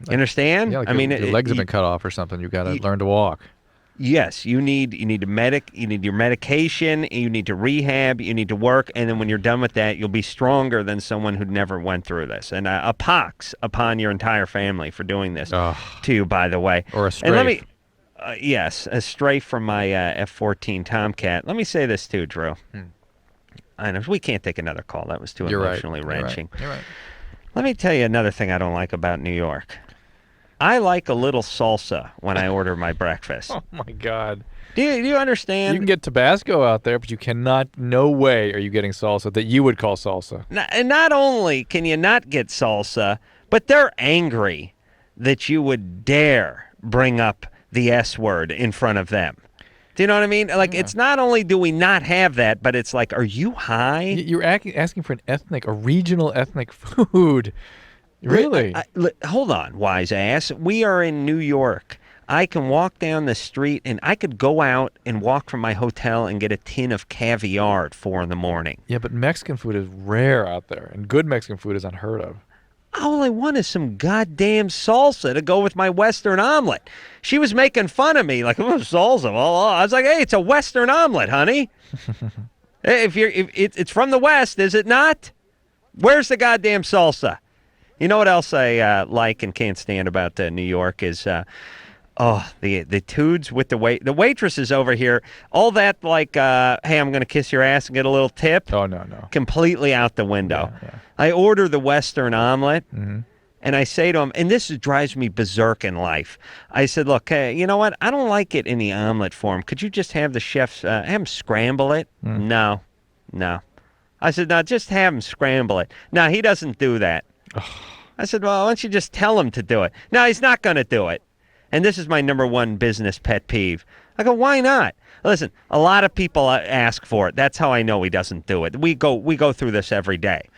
S2: You understand?
S3: Yeah, your legs have been cut off or something. You got to learn to walk.
S2: Yes, you need your medication, you need to rehab, you need to work, and then when you're done with that, you'll be stronger than someone who never went through this. And a pox upon your entire family for doing this to you, by the way.
S3: Or a strafe.
S2: And let me, yes, a strafe from my F-14 Tomcat. Let me say this too, Drew. I know we can't take another call. That was too emotionally wrenching.
S3: You're right.
S2: Let me tell you another thing I don't like about New York. I like a little salsa when I order my breakfast.
S3: Oh, my God.
S2: Do you understand?
S3: You can get Tabasco out there, but you cannot, no way are you getting salsa that you would call salsa.
S2: And not only can you not get salsa, but they're angry that you would dare bring up the S word in front of them. Do you know what I mean? Like, it's not only do we not have that, but it's like, are you high?
S3: You're asking for a regional ethnic food. Really?
S2: Hold on, wise ass. We are in New York. I can walk down the street, and I could go out and walk from my hotel and get a tin of caviar at 4 a.m.
S3: Yeah, but Mexican food is rare out there, and good Mexican food is unheard of.
S2: All I want is some goddamn salsa to go with my Western omelet. She was making fun of me, like, oh, salsa. Well, I was like, hey, it's a Western omelet, honey. If it's from the West, is it not? Where's the goddamn salsa? You know what else I like and can't stand about New York is... the dudes with the waitresses over here, all that like, hey, I'm going to kiss your ass and get a little tip.
S3: Oh, no.
S2: Completely out the window.
S3: Yeah.
S2: I order the Western omelet,
S3: Mm-hmm.
S2: and I say to them, and this drives me berserk in life. I said, look, hey, you know what? I don't like it in the omelet form. Could you just have the chefs, have them scramble it? No. I said, no, just have him scramble it. No, he doesn't do that. I said, well, why don't you just tell him to do it? No, he's not going to do it. And this is my number one business pet peeve. I go, why not? Listen, a lot of people ask for it. That's how I know he doesn't do it. We go through this every day.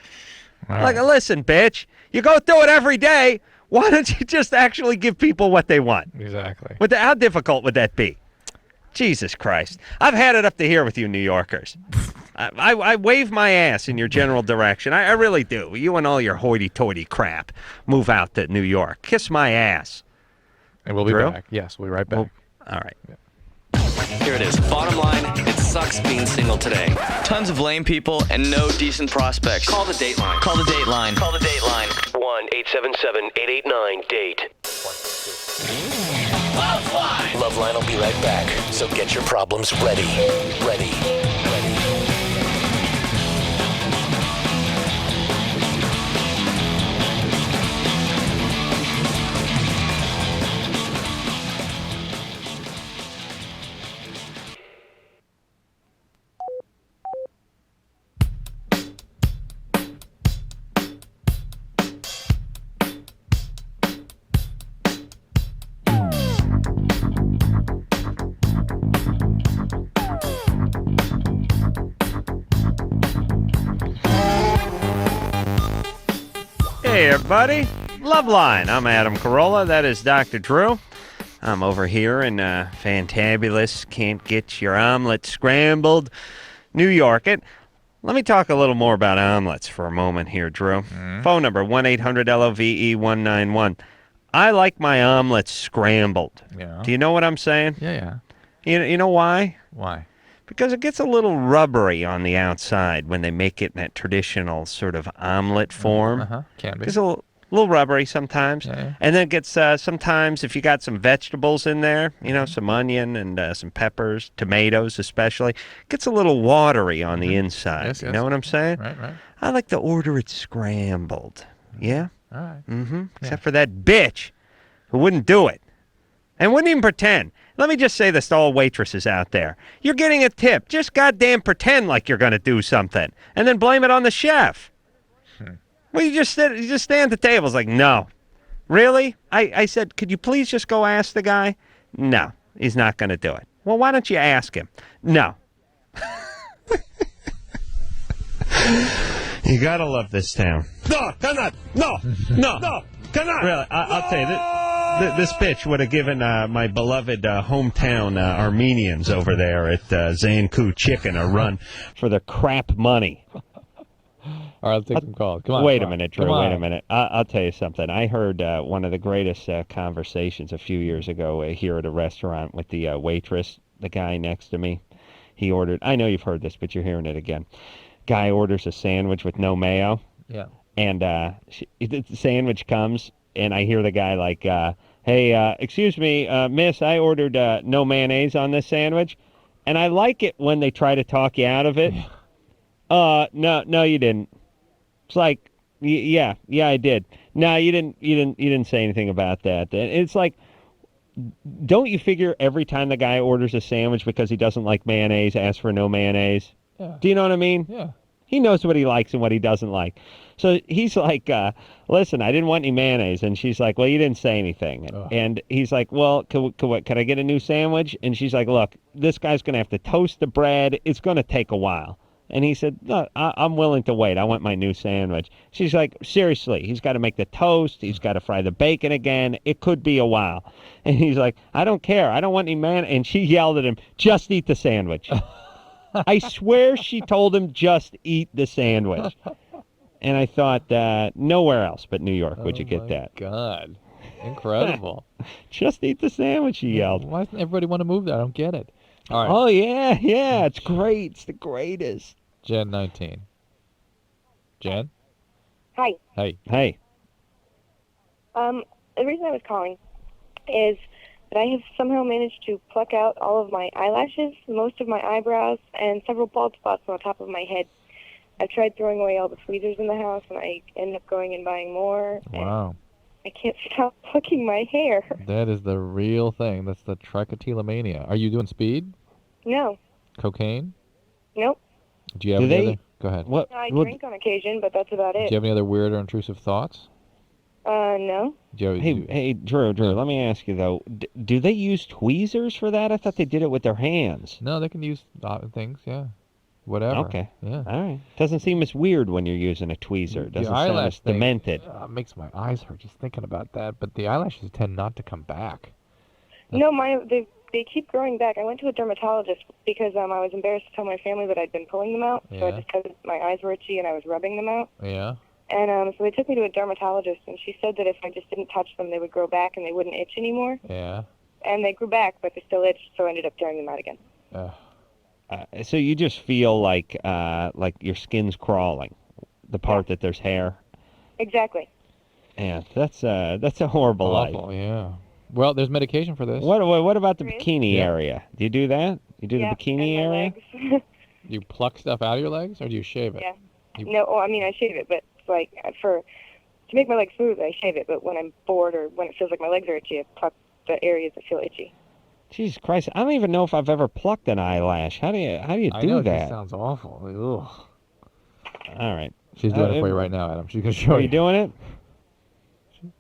S3: Wow.
S2: Like, listen, bitch, you go through it every day. Why don't you just actually give people what they want?
S3: Exactly.
S2: How difficult would that be? Jesus Christ. I've had it up to here with you New Yorkers. I wave my ass in your general direction. I really do. You and all your hoity-toity crap. Move out to New York. Kiss my ass.
S3: And we'll be
S2: Drew?
S3: back. Yes, we'll be right back.
S2: All right.
S15: Here it is. Bottom line, it sucks being single today. Tons of lame people and no decent prospects. Call the Dateline. Call the Dateline. Call the Dateline.
S1: 1-877-889-DATE. LoveLine will be right back, so get your problems ready.
S2: Hey, everybody. LoveLine. I'm Adam Carolla. That is Dr. Drew. I'm over here in fantabulous, can't get your omelet scrambled, New York. Let me talk a little more about omelets for a moment here, Drew. Phone number, 1-800-LOVE-191. I like my omelets scrambled.
S3: Yeah.
S2: Do you know what I'm saying?
S3: Yeah.
S2: You know why?
S3: Why?
S2: Because it gets a little rubbery on the outside when they make it in that traditional sort of omelet form.
S3: Can be.
S2: It's a little rubbery sometimes.
S3: Yeah.
S2: And then it gets sometimes, if you got some vegetables in there, some onion and some peppers, tomatoes especially, it gets a little watery on the inside.
S3: Yes,
S2: You know what I'm saying?
S3: Right.
S2: I like to order it scrambled. Yeah?
S3: All right.
S2: Mm-hmm. Except for that bitch who wouldn't do it and wouldn't even pretend. Let me just say this to all waitresses out there. You're getting a tip. Just goddamn pretend like you're going to do something and then blame it on the chef. Well, you just stand at the table. It's like, no. Really? I said, could you please just go ask the guy? No, he's not going to do it. Well, why don't you ask him? No. You got to love this town. No, cannot. No, cannot. Really, I'll tell you, this bitch would have given my beloved hometown Armenians over there at Zanku Chicken a run for the crap money.
S3: All right, let's take some calls. Come on.
S2: Wait a minute, Drew. Wait a minute. I'll tell you something. I heard one of the greatest conversations a few years ago here at a restaurant with the waitress, the guy next to me. He ordered, I know you've heard this, but you're hearing it again. Guy orders a sandwich with no mayo.
S3: Yeah.
S2: And the sandwich comes, and I hear the guy like, hey, excuse me, miss, I ordered no mayonnaise on this sandwich. And I like it when they try to talk you out of it. No, you didn't. It's like, Yeah, I did. No, you didn't say anything about that. And it's like, don't you figure every time the guy orders a sandwich because he doesn't like mayonnaise, ask for no mayonnaise?
S3: Yeah.
S2: Do you know what I mean?
S3: Yeah.
S2: He knows what he likes and what he doesn't like. So he's like, listen, I didn't want any mayonnaise. And she's like, well, you didn't say anything. And he's like, well, could I get a new sandwich? And she's like, look, this guy's going to have to toast the bread. It's going to take a while. And he said, no, I'm willing to wait. I want my new sandwich. She's like, seriously, he's got to make the toast. He's got to fry the bacon again. It could be a while. And he's like, I don't care. I don't want any man. And she yelled at him, just eat the sandwich. I swear she told him just eat the sandwich. And I thought, nowhere else but New York would you get that.
S3: God. Incredible.
S2: Just eat the sandwich, she yelled.
S3: Why doesn't everybody want to move there? I don't get it. All right.
S2: Oh, yeah. It's great. It's the greatest.
S3: Jen, 19. Jen?
S16: Hi.
S3: Hey.
S16: The reason I was calling is that I have somehow managed to pluck out all of my eyelashes, most of my eyebrows, and several bald spots on the top of my head. I've tried throwing away all the tweezers in the house, and I end up going and buying more.
S3: Wow.
S16: I can't stop plucking my hair.
S3: That is the real thing. That's the trichotillomania. Are you doing speed?
S16: No.
S3: Cocaine?
S16: Nope.
S3: Do you have any other? Go ahead.
S16: I drink on occasion, but that's about it.
S3: Do you have any other weird or intrusive thoughts?
S16: No.
S2: Hey, Drew, let me ask you, though. Do they use tweezers for that? I thought they did it with their hands.
S3: No, they can use things, yeah. Whatever.
S2: Okay.
S3: Yeah.
S2: All right. Doesn't seem as weird when you're using a tweezer. It doesn't sound as demented.
S3: Makes my eyes hurt just thinking about that, but the eyelashes tend not to come back.
S16: No, they keep growing back. I went to a dermatologist because I was embarrassed to tell my family that I'd been pulling them out. So I just said my eyes were itchy and I was rubbing them out.
S3: Yeah.
S16: And so they took me to a dermatologist, and she said that if I just didn't touch them, they would grow back and they wouldn't itch anymore.
S3: Yeah.
S16: And they grew back, but they still itched, so I ended up tearing them out again.
S2: So you just feel like your skin's crawling, the part that there's hair.
S16: Exactly.
S2: Yeah, that's a horrible life.
S3: Awful, yeah. Well, there's medication for this.
S2: What about the bikini area? Do you do that? You do the bikini area?
S3: You pluck stuff out of your legs, or do you shave it?
S16: Yeah. No, I mean, I shave it, but it's like to make my legs smooth, I shave it. But when I'm bored or when it feels like my legs are itchy, I pluck the areas that feel itchy.
S2: Jesus Christ! I don't even know if I've ever plucked an eyelash. How do you
S3: I
S2: do
S3: know,
S2: that?
S3: It sounds awful. Ugh.
S2: All right.
S3: She's doing it for you right now, Adam. She's gonna show you.
S2: Are you doing it?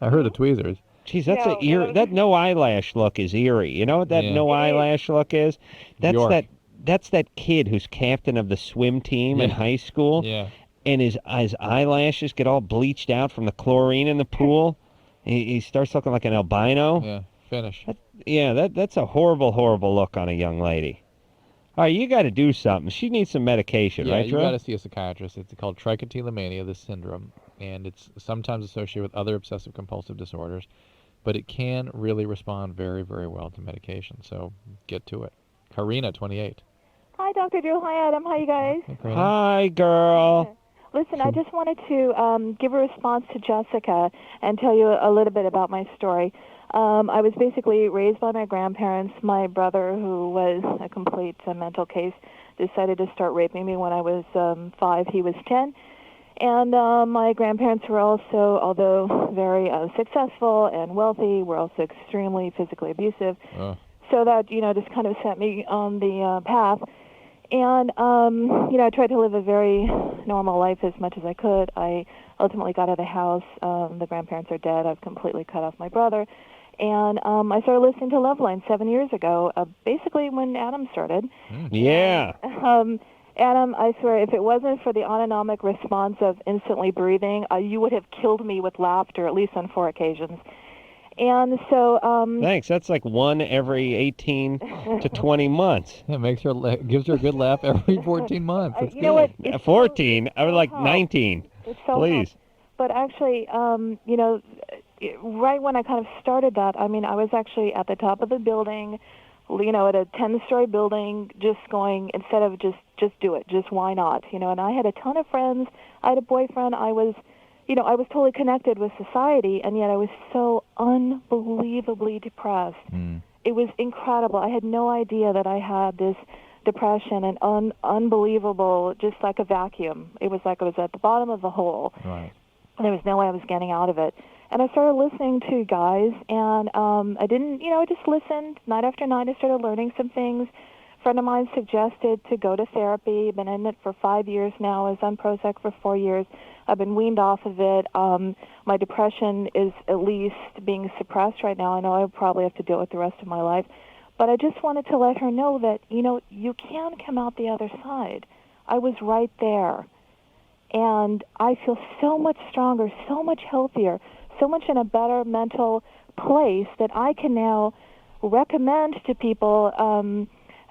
S3: I heard the tweezers.
S2: Jeez, that's that no eyelash look is eerie. You know what that no eyelash look is? That's that kid who's captain of the swim team in high school.
S3: Yeah.
S2: And his eyelashes get all bleached out from the chlorine in the pool. He starts looking like an albino.
S3: Yeah, finish.
S2: That's a horrible, horrible look on a young lady. All right, you got to do something. She needs some medication, right,
S3: you got to see a psychiatrist. It's called trichotillomania, this syndrome, and it's sometimes associated with other obsessive-compulsive disorders, but it can really respond very, very well to medication, so get to it. Karina, 28.
S17: Hi, Dr. Drew. Hi, Adam. How you guys?
S2: Hi, girl.
S17: Listen, I just wanted to give a response to Jessica and tell you a little bit about my story. I was basically raised by my grandparents. My brother, who was a complete mental case, decided to start raping me when I was 5. He was 10. And my grandparents were also, although very successful and wealthy, were also extremely physically abusive. So that, just kind of set me on the path. And, I tried to live a very normal life as much as I could. I ultimately got out of the house. The grandparents are dead. I've completely cut off my brother. And I started listening to LoveLine 7 years ago, basically when Adam started.
S2: Yeah.
S17: Adam, I swear, if it wasn't for the autonomic response of instantly breathing, you would have killed me with laughter, at least on 4 occasions. And so,
S2: thanks. That's like one every 18 to 20 months.
S3: It makes her gives her a good laugh every 14 months. That's
S17: you know what?
S2: 14. I was like 19.
S17: It's so
S2: Please.
S17: hard. But actually, right when I kind of started that, I mean, I was actually at the top of the building, at a 10-story building, just going, instead of just do it, just why not? And I had a ton of friends. I had a boyfriend. I was totally connected with society, and yet I was so unbelievably depressed. It was incredible. I had no idea that I had this depression and unbelievable, just like a vacuum. It was like I was at the bottom of the hole.
S3: Right.
S17: There was no way I was getting out of it. And I started listening to guys, and I didn't, I just listened night after night. I started learning some things. A friend of mine suggested to go to therapy. Been in it for 5 years now. I was on Prozac for 4 years. I've been weaned off of it. My depression is at least being suppressed right now. I know I'll probably have to deal with it the rest of my life. But I just wanted to let her know that, you can come out the other side. I was right there. And I feel so much stronger, so much healthier, so much in a better mental place that I can now recommend to people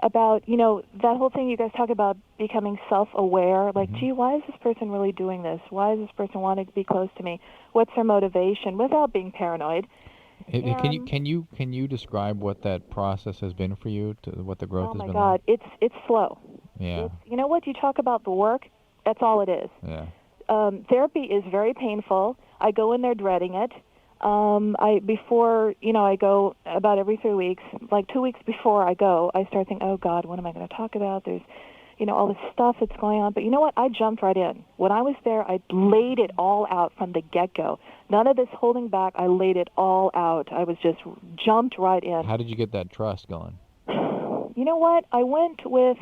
S17: about, that whole thing you guys talk about becoming self-aware. Like, gee, why is this person really doing this? Why does this person want to be close to me? What's their motivation without being paranoid?
S3: Can you describe what that process has been for you? What the growth has been?
S17: Oh my God, it's slow.
S3: Yeah.
S17: You know what? You talk about the work. That's all it is.
S3: Yeah.
S17: Therapy is very painful. I go in there dreading it. I go about every 3 weeks. Like 2 weeks before I go, I start thinking, oh God, what am I going to talk about? There's, all this stuff that's going on. But you know what? I jumped right in. When I was there, I laid it all out from the get-go. None of this holding back. I laid it all out. I was just jumped right in.
S3: How did you get that trust going?
S17: You know what? I went with.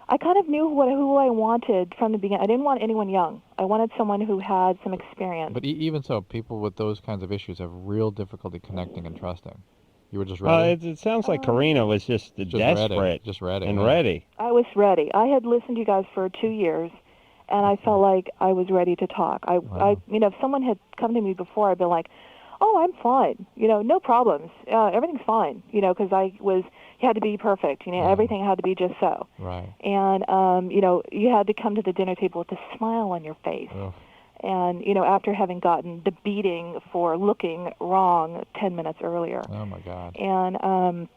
S17: I kind of knew who I wanted from the beginning. I didn't want anyone young. I wanted someone who had some experience.
S3: But even so, people with those kinds of issues have real difficulty connecting and trusting. You were just ready?
S2: It sounds like Karina was just desperate.
S3: Ready.
S2: And ready.
S17: I was ready. I had listened to you guys for 2 years, and I felt like I was ready to talk. If someone had come to me before, I'd been like, oh, I'm fine. No problems. Everything's fine. Because you had to be perfect. Everything had to be just so.
S3: Right.
S17: And, you had to come to the dinner table with a smile on your face.
S3: Ugh.
S17: And, after having gotten the beating for looking wrong 10 minutes earlier.
S3: Oh, my God.
S17: And,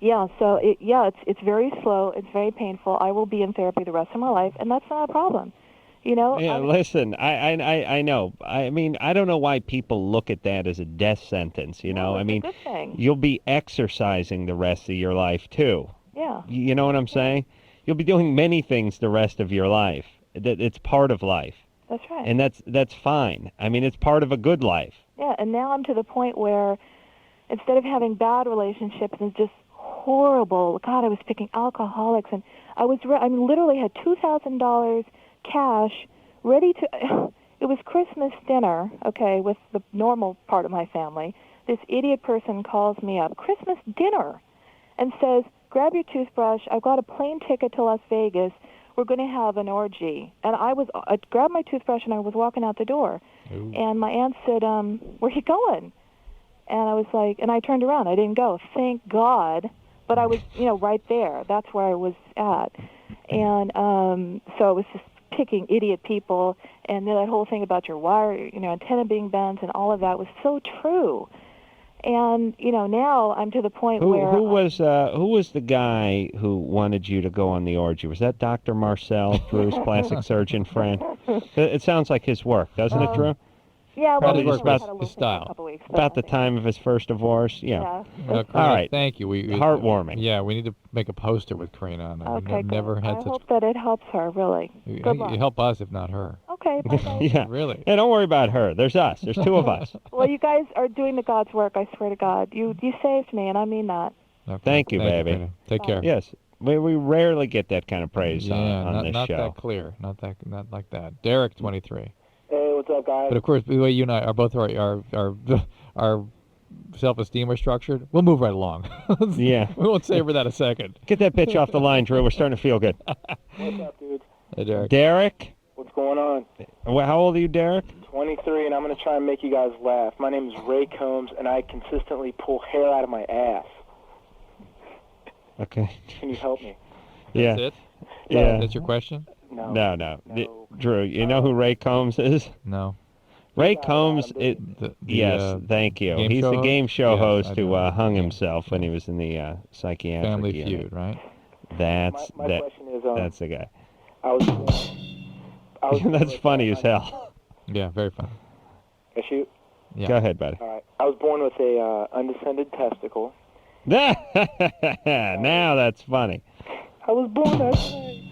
S17: it's very slow. It's very painful. I will be in therapy the rest of my life, and that's not a problem.
S2: Yeah, listen, I know. I mean, I don't know why people look at that as a death sentence,
S17: No,
S2: I
S17: it's
S2: mean,
S17: a good thing.
S2: you'll be exercising the rest of your life, too.
S17: Yeah.
S2: You know what I'm saying? You'll be doing many things the rest of your life. It's part of life.
S17: That's right.
S2: And that's fine. I mean, it's part of a good life.
S17: Yeah, and now I'm to the point where instead of having bad relationships and just horrible, God, I was picking alcoholics, and I literally had $2,000 cash ready to. It was Christmas dinner, okay, with the normal part of my family. This idiot person calls me up, Christmas dinner, and says, grab your toothbrush. I've got a plane ticket to Las Vegas. We're going to have an orgy. And I grabbed my toothbrush and I was walking out the door.
S3: Ooh.
S17: And my aunt said, where you going? And I was like, and I turned around. I didn't go. Thank God. But I was, right there. That's where I was at. And so I was just picking idiot people. And then that whole thing about your wire, antenna being bent and all of that was so true. And now I'm to the point where
S2: who was the guy who wanted you to go on the orgy? Was that Dr. Marcel, Drew's plastic surgeon friend? It sounds like his work, doesn't it, Drew?
S17: Yeah, well,
S2: Probably
S17: we
S2: just
S17: had
S2: about
S17: a
S3: his style.
S17: couple weeks,
S2: about the time of his first divorce. Yeah.
S3: Karina,
S2: all right.
S3: Thank you.
S2: Heartwarming.
S3: Yeah, we need to make a poster with Karina on it.
S17: Okay,
S3: We've never
S17: good.
S3: had
S17: I
S3: such.
S17: hope that it helps her, really. Good luck.
S3: You help us, if not her.
S17: Okay, bye-bye.
S2: Yeah.
S3: Really?
S2: Yeah, don't worry about her. There's us. There's two of us.
S17: Well, you guys are doing the God's work, I swear to God. You saved me, and I mean that.
S3: Okay.
S2: Thank you, baby.
S3: Karina. Take care.
S2: Yes. We rarely get that kind of praise on this
S3: not
S2: show.
S3: that clear. Not like that. Derek, 23.
S18: Hey, what's up, guys?
S3: But of course, the way you and I are both our self-esteem are structured, we'll move right along.
S2: Yeah.
S3: We won't savor that a second.
S2: Get that bitch off the line, Drew. We're starting to feel good.
S18: What's up, dude?
S3: Hey, Derek.
S2: Derek?
S18: What's going on?
S2: Well, how old are you, Derek?
S18: 23, and I'm going to try and make you guys laugh. My name is Ray Combs, and I consistently pull hair out of my ass.
S2: Okay.
S18: Can you help me?
S2: Yeah.
S3: That's it?
S2: Yeah.
S3: That's your question?
S2: No. Drew, you know who Ray Combs is?
S3: No.
S2: Ray Combs, yes, thank you. He's the game show host who hung himself when he was in the psychiatric
S3: Family
S2: unit.
S3: Feud, right?
S18: My question is,
S2: that's the guy.
S18: I was
S2: That's funny as hell.
S3: Yeah, very funny.
S18: Can I shoot?
S3: Yeah.
S2: Go ahead, buddy.
S18: All right. I was born with a undescended testicle.
S2: Now that's funny.
S18: I was born that way.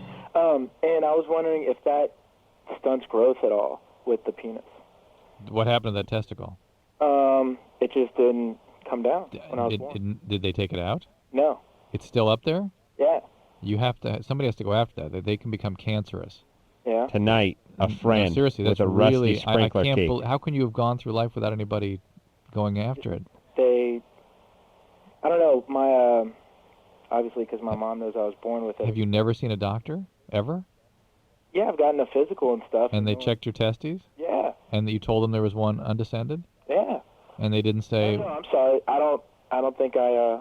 S18: And I was wondering if that stunts growth at all. with the penis.
S3: What happened to that testicle?
S18: It just didn't come down when I was born.
S3: Did they take it out?
S18: No.
S3: It's still up there?
S18: Yeah.
S3: You have to. Somebody has to go after that. They can become cancerous.
S18: Yeah.
S2: Tonight, a friend
S3: No, seriously,
S2: with
S3: that's
S2: a rusty
S3: really,
S2: sprinkler
S3: I can't
S2: key.
S3: how can you have gone through life without anybody going after it?
S18: I don't know, my, obviously because my mom knows I was born with it.
S3: Have you never seen a doctor? Ever?
S18: Yeah, I've gotten a physical and stuff.
S3: And they checked your testes?
S18: Yeah.
S3: And you told them there was one undescended?
S18: Yeah.
S3: And they didn't say...
S18: No, I'm sorry. I don't think I,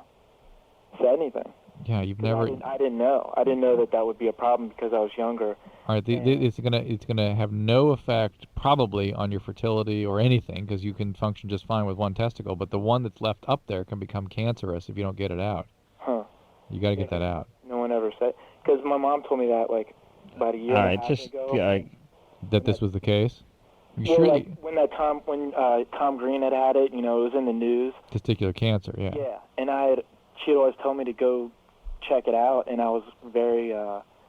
S18: said anything.
S3: Yeah, you've never...
S18: I didn't know. I didn't know that would be a problem because I was younger.
S3: All right, it's gonna have no effect probably on your fertility or anything because you can function just fine with one testicle, but the one that's left up there can become cancerous if you don't get it out.
S18: Huh.
S3: You got to get that out.
S18: No one ever said, because my mom told me that like about a year
S2: All
S18: and
S2: right,
S18: a half
S2: just
S18: ago.
S3: That this was the case. You
S18: Well,
S3: sure?
S18: like when Tom Green had it, it was in the news.
S3: Testicular cancer, yeah.
S18: Yeah, and she had always told me to go check it out, and I was very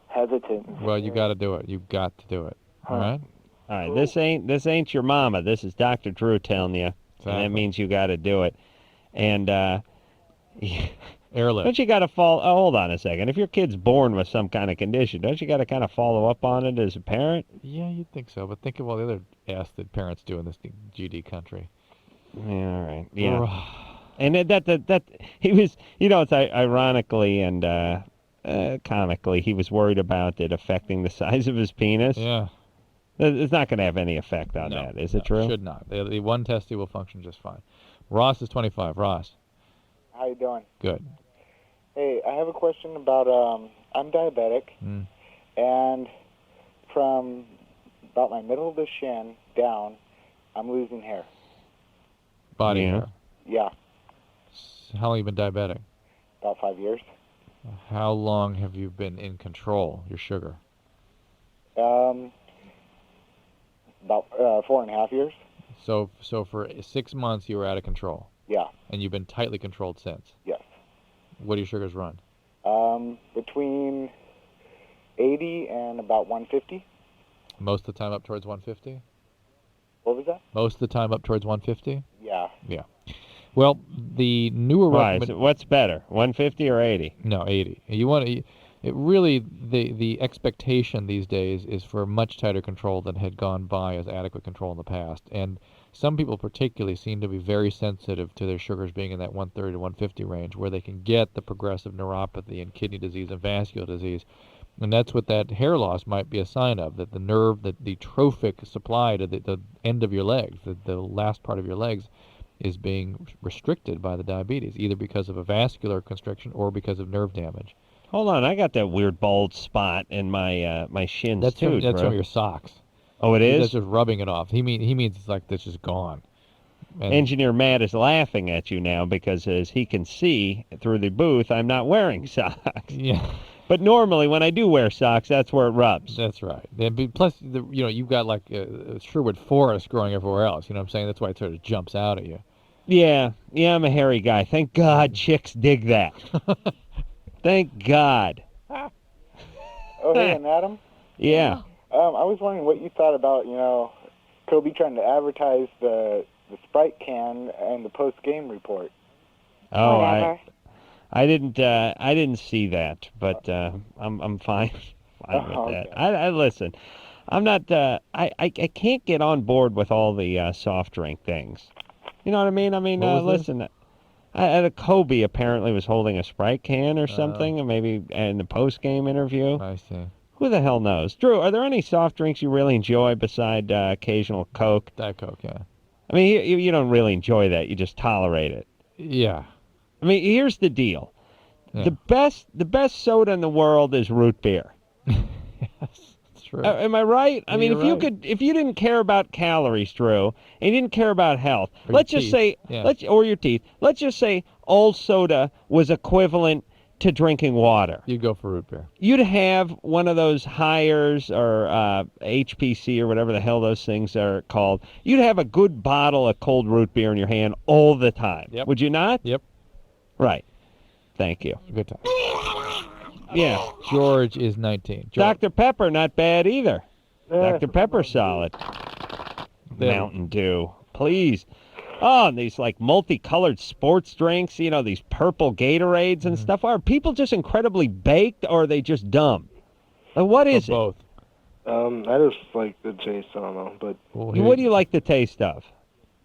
S18: hesitant.
S3: Well, you got to do it. You've got to do it. All right.
S2: All right, this ain't your mama. This is Dr. Drew telling you,
S3: Exactly.
S2: and that means you got to do it. And
S3: airlift.
S2: Don't you got to follow? Oh, hold on a second. If your kid's born with some kind of condition, don't you got to kind of follow up on it as a parent?
S3: Yeah, you'd think so, but think of all the other ass that parents do in this GD country.
S2: Yeah, all right. Yeah. And that he was, it's ironically and comically, he was worried about it affecting the size of his penis.
S3: Yeah.
S2: It's not going to have any effect on that, is it true?
S3: It should not. The one testy will function just fine. Ross is 25. Ross.
S19: How you doing?
S3: Good.
S19: Hey, I have a question about, I'm diabetic, and from about my middle of the shin down, I'm losing hair.
S3: Body hair?
S19: Yeah,
S3: How long have you been diabetic?
S19: about 5 years.
S3: How long have you been in control, your sugar?
S19: About 4.5 years.
S3: So for 6 months you were out of control?
S19: Yeah.
S3: And you've been tightly controlled since?
S19: Yes.
S3: What do your sugars run?
S19: Between 80 and about 150.
S3: Most of the time up towards 150?
S19: What was that?
S3: Most of the time up towards 150?
S19: Yeah.
S3: Yeah. Well, the newer
S2: what's better, 150 or 80?
S3: No, 80. You want to... It really, the expectation these days is for much tighter control than had gone by as adequate control in the past. And some people particularly seem to be very sensitive to their sugars being in that 130 to 150 range, where they can get the progressive neuropathy and kidney disease and vascular disease. And that's what that hair loss might be a sign of, that the nerve, the trophic supply to the end of your legs, the last part of your legs, is being restricted by the diabetes, either because of a vascular constriction or because of nerve damage.
S2: Hold on, I got that weird bald spot in my my shins
S3: That's
S2: too.
S3: That's from your socks.
S2: Oh, it is?
S3: That's just rubbing it off. He means it's like that's just gone. And
S2: Engineer Matt is laughing at you now because, as he can see through the booth, I'm not wearing socks.
S3: Yeah.
S2: But normally, when I do wear socks, that's where it rubs.
S3: That's right. Plus, you've got like a Sherwood Forest growing everywhere else. You know what I'm saying? That's why it sort of jumps out at you.
S2: Yeah, I'm a hairy guy. Thank God chicks dig that. Thank God.
S19: Oh, hey, and Adam?
S2: Yeah.
S19: I was wondering what you thought about, Kobe trying to advertise the Sprite can and the post-game report.
S2: Oh,
S19: Whatever.
S2: I didn't see that, but I'm fine with that. I listen. I'm not. I can't get on board with all the soft drink things. You know what I mean? I mean, listen. Kobe apparently was holding a Sprite can or something, and maybe in the post-game interview.
S3: I see.
S2: Who the hell knows? Drew, are there any soft drinks you really enjoy beside occasional Coke?
S3: Diet Coke, yeah.
S2: I mean, you don't really enjoy that. You just tolerate it.
S3: Yeah.
S2: I mean, here's the deal.
S3: Yeah.
S2: The best soda in the world is root beer.
S3: Yes, that's true.
S2: Am I right? I mean,
S3: You're
S2: if you didn't care about calories, Drew, and you didn't care about health,
S3: Or
S2: let's
S3: your
S2: just
S3: teeth.
S2: say,
S3: Yeah.
S2: or your teeth. Let's just say all soda was equivalent to drinking water.
S3: You'd go for root beer.
S2: You'd have one of those Hires or HPC or whatever the hell those things are called. You'd have a good bottle of cold root beer in your hand all the time.
S3: Yep.
S2: Would you not?
S3: Yep.
S2: Right. Thank you.
S3: Good time.
S2: Yeah.
S3: George is 19. George.
S2: Dr. Pepper, not bad either. Dr. Pepper, solid. Mountain Dew. Please. Oh, and these like multicolored sports drinks, these purple Gatorades and stuff. Are people just incredibly baked or are they just dumb? What is it?
S3: Both.
S20: I just like the taste. I don't know, but
S2: What do you like the taste of?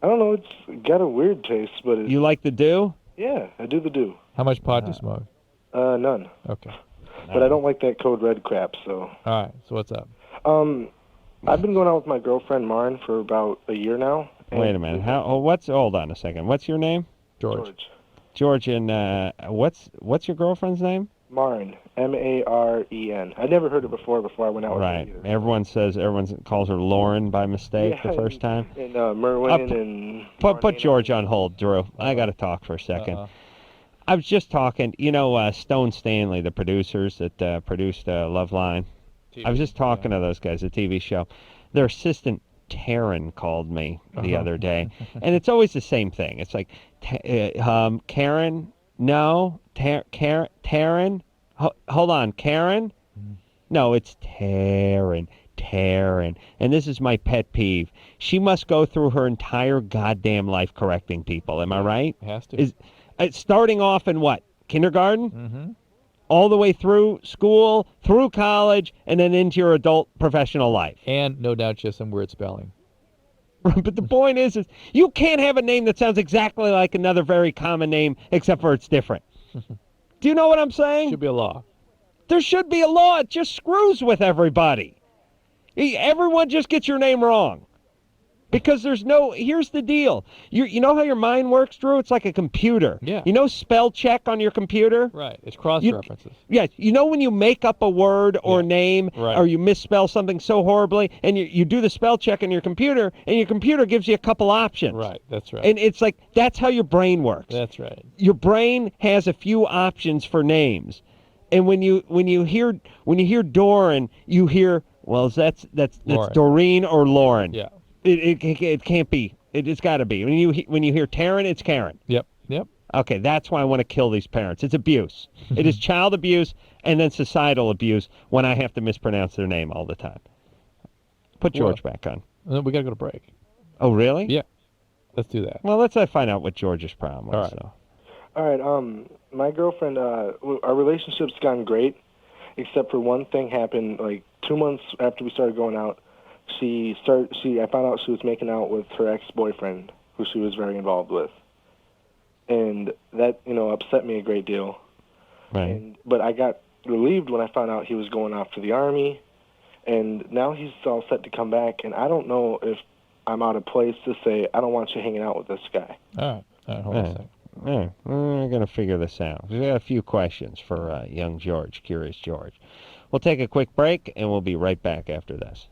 S20: I don't know. It's got a weird taste, but
S2: You like the Dew?
S20: Yeah, I do the Dew.
S3: How much pot do you smoke?
S20: None.
S3: Okay.
S20: But I don't like that Code Red crap. So.
S3: All right. So what's up?
S20: I've been going out with my girlfriend Marin for about a year now.
S2: Wait a minute. Hold on a second. What's your name?
S3: George.
S2: George, and what's your girlfriend's name?
S20: Marin, Maren. I'd never heard it before I went out with her either.
S2: Everyone calls her Lauren by mistake the first time.
S20: And Merwin and...
S2: Put George on hold, Drew. I got to talk for a second. I was just talking, Stone Stanley, the producers that produced LoveLine. I was just talking to those guys, the TV show. Their assistant, Taryn, called me the other day. And it's always the same thing. It's like, Karen? No? Taryn? Hold on, Karen? No, it's Taryn. And this is my pet peeve. She must go through her entire goddamn life correcting people. Am I right?
S3: Has to.
S2: Starting off in what? Kindergarten?
S3: Mm-hmm.
S2: All the way through school, through college, and then into your adult professional life.
S3: And no doubt just some weird spelling.
S2: But the point is you can't have a name that sounds exactly like another very common name, except for it's different. Do you know what I'm saying?
S3: Should be a law.
S2: There should be a law. It just screws with everybody. Everyone just gets your name wrong. Because here's the deal. You know how your mind works, Drew? It's like a computer.
S3: Yeah.
S2: You know spell check on your computer?
S3: Right. It's cross-references.
S2: Yeah. You know when you make up a word or name or you misspell something so horribly and you do the spell check on your computer and your computer gives you a couple options.
S3: Right. That's right.
S2: And it's like that's how your brain works.
S3: That's right.
S2: Your brain has a few options for names. And when you hear Doran, you hear, well, that's Doreen or Lauren.
S3: Yeah.
S2: It can't be. It's got to be. When you hear Taryn, it's Karen.
S3: Yep.
S2: Okay, that's why I want to kill these parents. It's abuse. It is child abuse and then societal abuse when I have to mispronounce their name all the time. Put George back on.
S3: We got to go to break.
S2: Oh, really?
S3: Yeah. Let's do that.
S2: Well, let's find out what George's problem was.
S20: All right. My girlfriend, our relationship's gone great, except for one thing happened like 2 months after we started going out. I found out she was making out with her ex-boyfriend, who she was very involved with. And that, upset me a great deal.
S2: Right.
S20: But I got relieved when I found out he was going off to the Army, and now he's all set to come back, and I don't know if I'm out of place to say, I don't want you hanging out with this guy.
S3: All right. Hold on a second.
S2: We're going to figure this out. We've got a few questions for young George, Curious George. We'll take a quick break, and we'll be right back after this.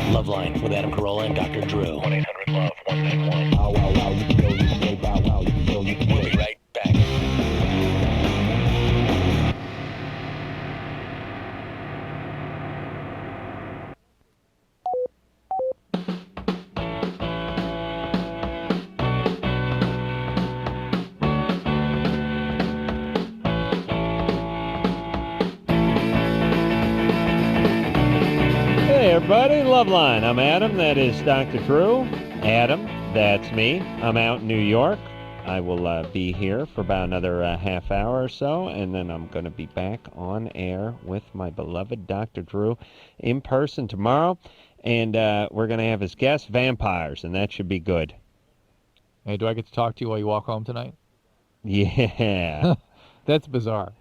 S1: LoveLine with Adam Carolla and Dr. Drew. 1-800-LOVE-191. Wow, wow, wow, you can go, you can play, bow, wow, you can go, you can play. We'll be right back.
S2: Hey, everybody, LoveLine. I'm Adam. That is Dr. Drew. Adam, that's me. I'm out in New York. I will be here for about another half hour or so, and then I'm going to be back on air with my beloved Dr. Drew in person tomorrow, and we're going to have as guests vampires, and that should be good.
S3: Hey, do I get to talk to you while you walk home tonight?
S2: Yeah.
S3: That's bizarre.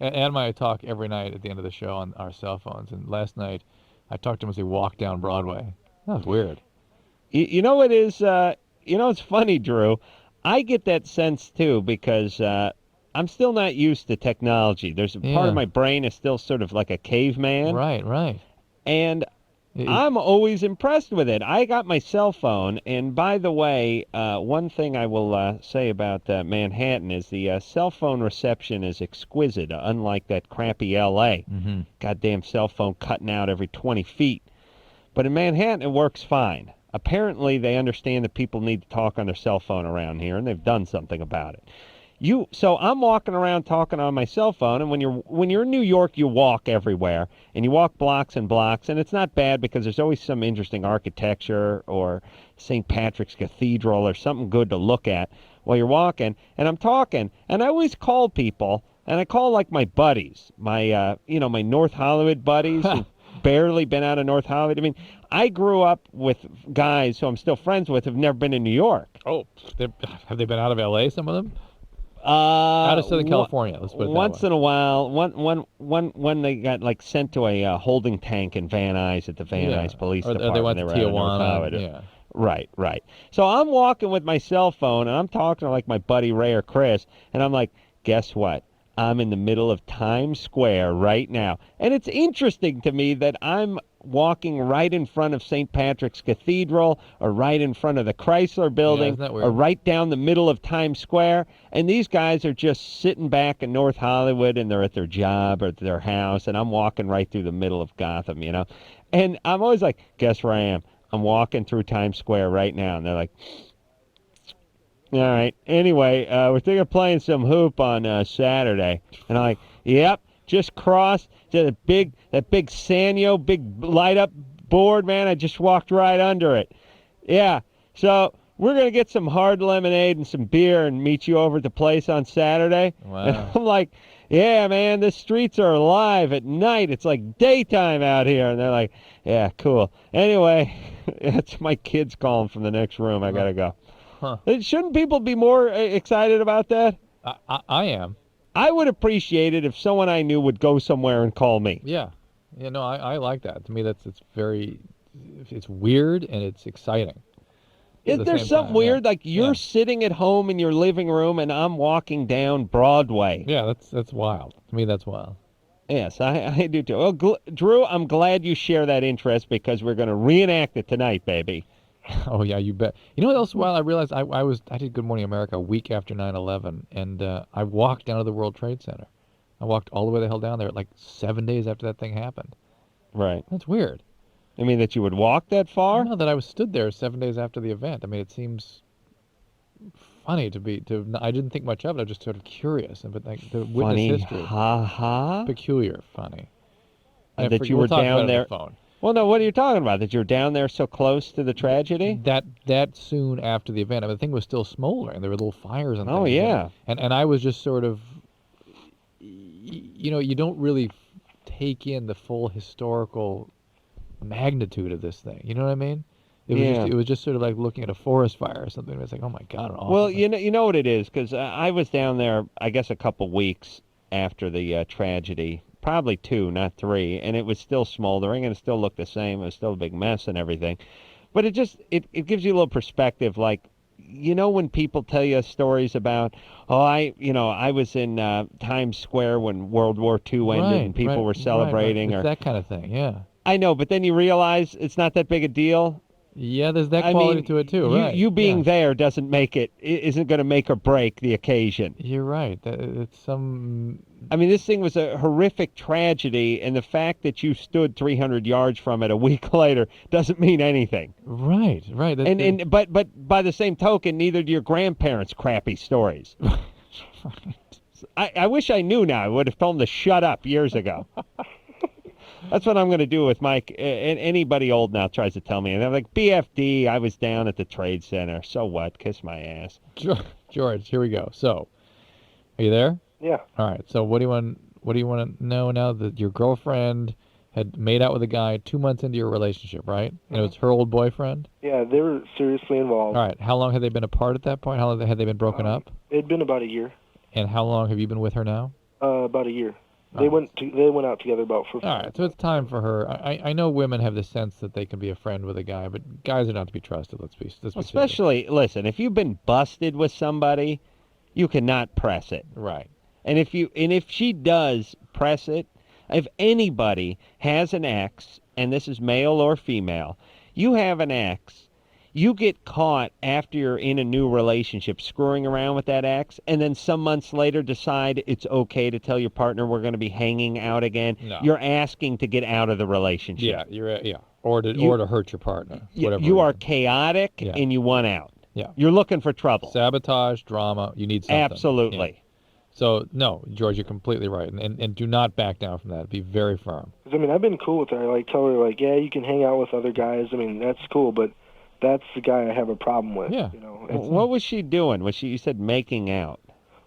S3: Adam and I talk every night at the end of the show on our cell phones, and last night I talked to him as he walked down Broadway. That was weird.
S2: You know what is, it's funny, Drew. I get that sense, too, because I'm still not used to technology. There's a part of my brain is still sort of like a caveman.
S3: Right.
S2: And I'm always impressed with it. I got my cell phone, and by the way, one thing I will say about Manhattan is the cell phone reception is exquisite, unlike that crappy L.A.
S3: Mm-hmm.
S2: Goddamn cell phone cutting out every 20 feet. But in Manhattan, it works fine. Apparently, they understand that people need to talk on their cell phone around here, and they've done something about it. So I'm walking around talking on my cell phone, and when you're in New York, you walk everywhere, and you walk blocks and blocks, and it's not bad because there's always some interesting architecture or St. Patrick's Cathedral or something good to look at while you're walking. And I'm talking, and I always call people, and I call like my buddies, my my North Hollywood buddies who've barely been out of North Hollywood. I mean, I grew up with guys who I'm still friends with who've never been in New York.
S3: Oh, have they been out of L.A., some of them? Out of Southern California, let's put it that
S2: once
S3: way.
S2: in a while, when they got like sent to a holding tank in Van Nuys at the Van Nuys Police Department.
S3: Or they went to
S2: were out of North
S3: Tijuana.
S2: Hollywood.
S3: Yeah.
S2: Right. So I'm walking with my cell phone, and I'm talking to like my buddy Ray or Chris, and I'm like, guess what? I'm in the middle of Times Square right now. And it's interesting to me that I'm walking right in front of St. Patrick's Cathedral or right in front of the Chrysler Building
S3: isn't that weird?
S2: or right down the middle of Times Square. And these guys are just sitting back in North Hollywood, and they're at their job or at their house, and I'm walking right through the middle of Gotham, you know. And I'm always like, guess where I am? I'm walking through Times Square right now. And they're like, all right. Anyway, we're thinking of playing some hoop on Saturday. And I'm like, yep, just crossed to that big Sanyo, big light-up board, man. I just walked right under it. Yeah, so we're going to get some hard lemonade and some beer and meet you over at the place on Saturday.
S3: Wow.
S2: And I'm like, yeah, man, the streets are alive at night. It's like daytime out here. And they're like, yeah, cool. Anyway, it's my kids calling from the next room. I got to go.
S3: Huh.
S2: Shouldn't people be more excited about that?
S3: I am.
S2: I would appreciate it if someone I knew would go somewhere and call me.
S3: Yeah. No, I like that. To me, it's weird and it's exciting.
S2: Is there something weird? Like you're sitting at home in your living room and I'm walking down Broadway.
S3: Yeah, that's wild. To me, that's wild.
S2: Yes, I do too. Well, Drew, I'm glad you share that interest because we're going to reenact it tonight, baby.
S3: Oh yeah, you bet. You know what else? While I realized I did Good Morning America a week after 9/11, and I walked down to the World Trade Center. I walked all the way the hell down there, like 7 days after that thing happened.
S2: Right.
S3: That's weird.
S2: I mean, that you would walk that far?
S3: No, that I was stood there 7 days after the event. I mean, it seems funny I didn't think much of it. I was just sort of curious, but like to witness
S2: Funny,
S3: history.
S2: ha.
S3: Peculiar, funny.
S2: That you were down there. Well, no, what are you talking about? That you're down there so close to the tragedy?
S3: That soon after the event. I mean, the thing was still smoldering. There were little fires and things.
S2: Oh, yeah.
S3: And I was just sort of, you don't really take in the full historical magnitude of this thing. You know what I mean? It was just sort of like looking at a forest fire or something. It was like, oh my God, an awful
S2: Well,
S3: thing.
S2: you know what it is, because I was down there, I guess, a couple weeks after the tragedy. Probably 2, not 3, and it was still smoldering, and it still looked the same. It was still a big mess and everything. But it gives you a little perspective, like, when people tell you stories about, I was in Times Square when World War II ended and people were celebrating.
S3: It's
S2: Or
S3: that kind of thing, yeah.
S2: I know, but then you realize it's not that big a deal.
S3: Yeah, there's that quality to it too, right?
S2: You being there isn't going to make or break the occasion.
S3: You're right. It's some.
S2: I mean, this thing was a horrific tragedy, and the fact that you stood 300 yards from it a week later doesn't mean anything.
S3: Right.
S2: But by the same token, neither do your grandparents' crappy stories. I wish I knew now. I would have told them to shut up years ago. That's what I'm going to do with Mike. And anybody old now tries to tell me. And they're like, BFD, I was down at the Trade Center. So what? Kiss my ass.
S3: George, here we go. So, are you there?
S20: Yeah.
S3: All right. So what do you want to know now that your girlfriend had made out with a guy 2 months into your relationship, right? And it was her old boyfriend?
S20: Yeah, they were seriously involved.
S3: All right. How long had they been apart at that point? How long had they been broken up?
S20: It'd been about a year.
S3: And how long have you been with her now?
S20: About a year. They went out together about 4
S3: All right, so it's time for her. I know women have the sense that they can be a friend with a guy, but guys are not to be trusted. Let's be
S2: Especially, listen, if you've been busted with somebody, you cannot press it.
S3: Right.
S2: And if she does press it, if anybody has an ex, and this is male or female, you have an ex, you get caught after you're in a new relationship screwing around with that ex, and then some months later decide it's okay to tell your partner we're going to be hanging out again.
S3: No.
S2: You're asking to get out of the relationship.
S3: Yeah, or to hurt your partner.
S2: You are chaotic and you want out.
S3: Yeah.
S2: You're looking for trouble.
S3: Sabotage, drama. You need something.
S2: Absolutely.
S3: Yeah. So, no, George, you're completely right. And do not back down from that. Be very firm.
S20: 'Cause, I mean, I've been cool with her. I like tell her like, yeah, you can hang out with other guys. I mean, that's cool, but that's the guy I have a problem with.
S3: Yeah.
S20: You know.
S2: What was she doing? You said making out?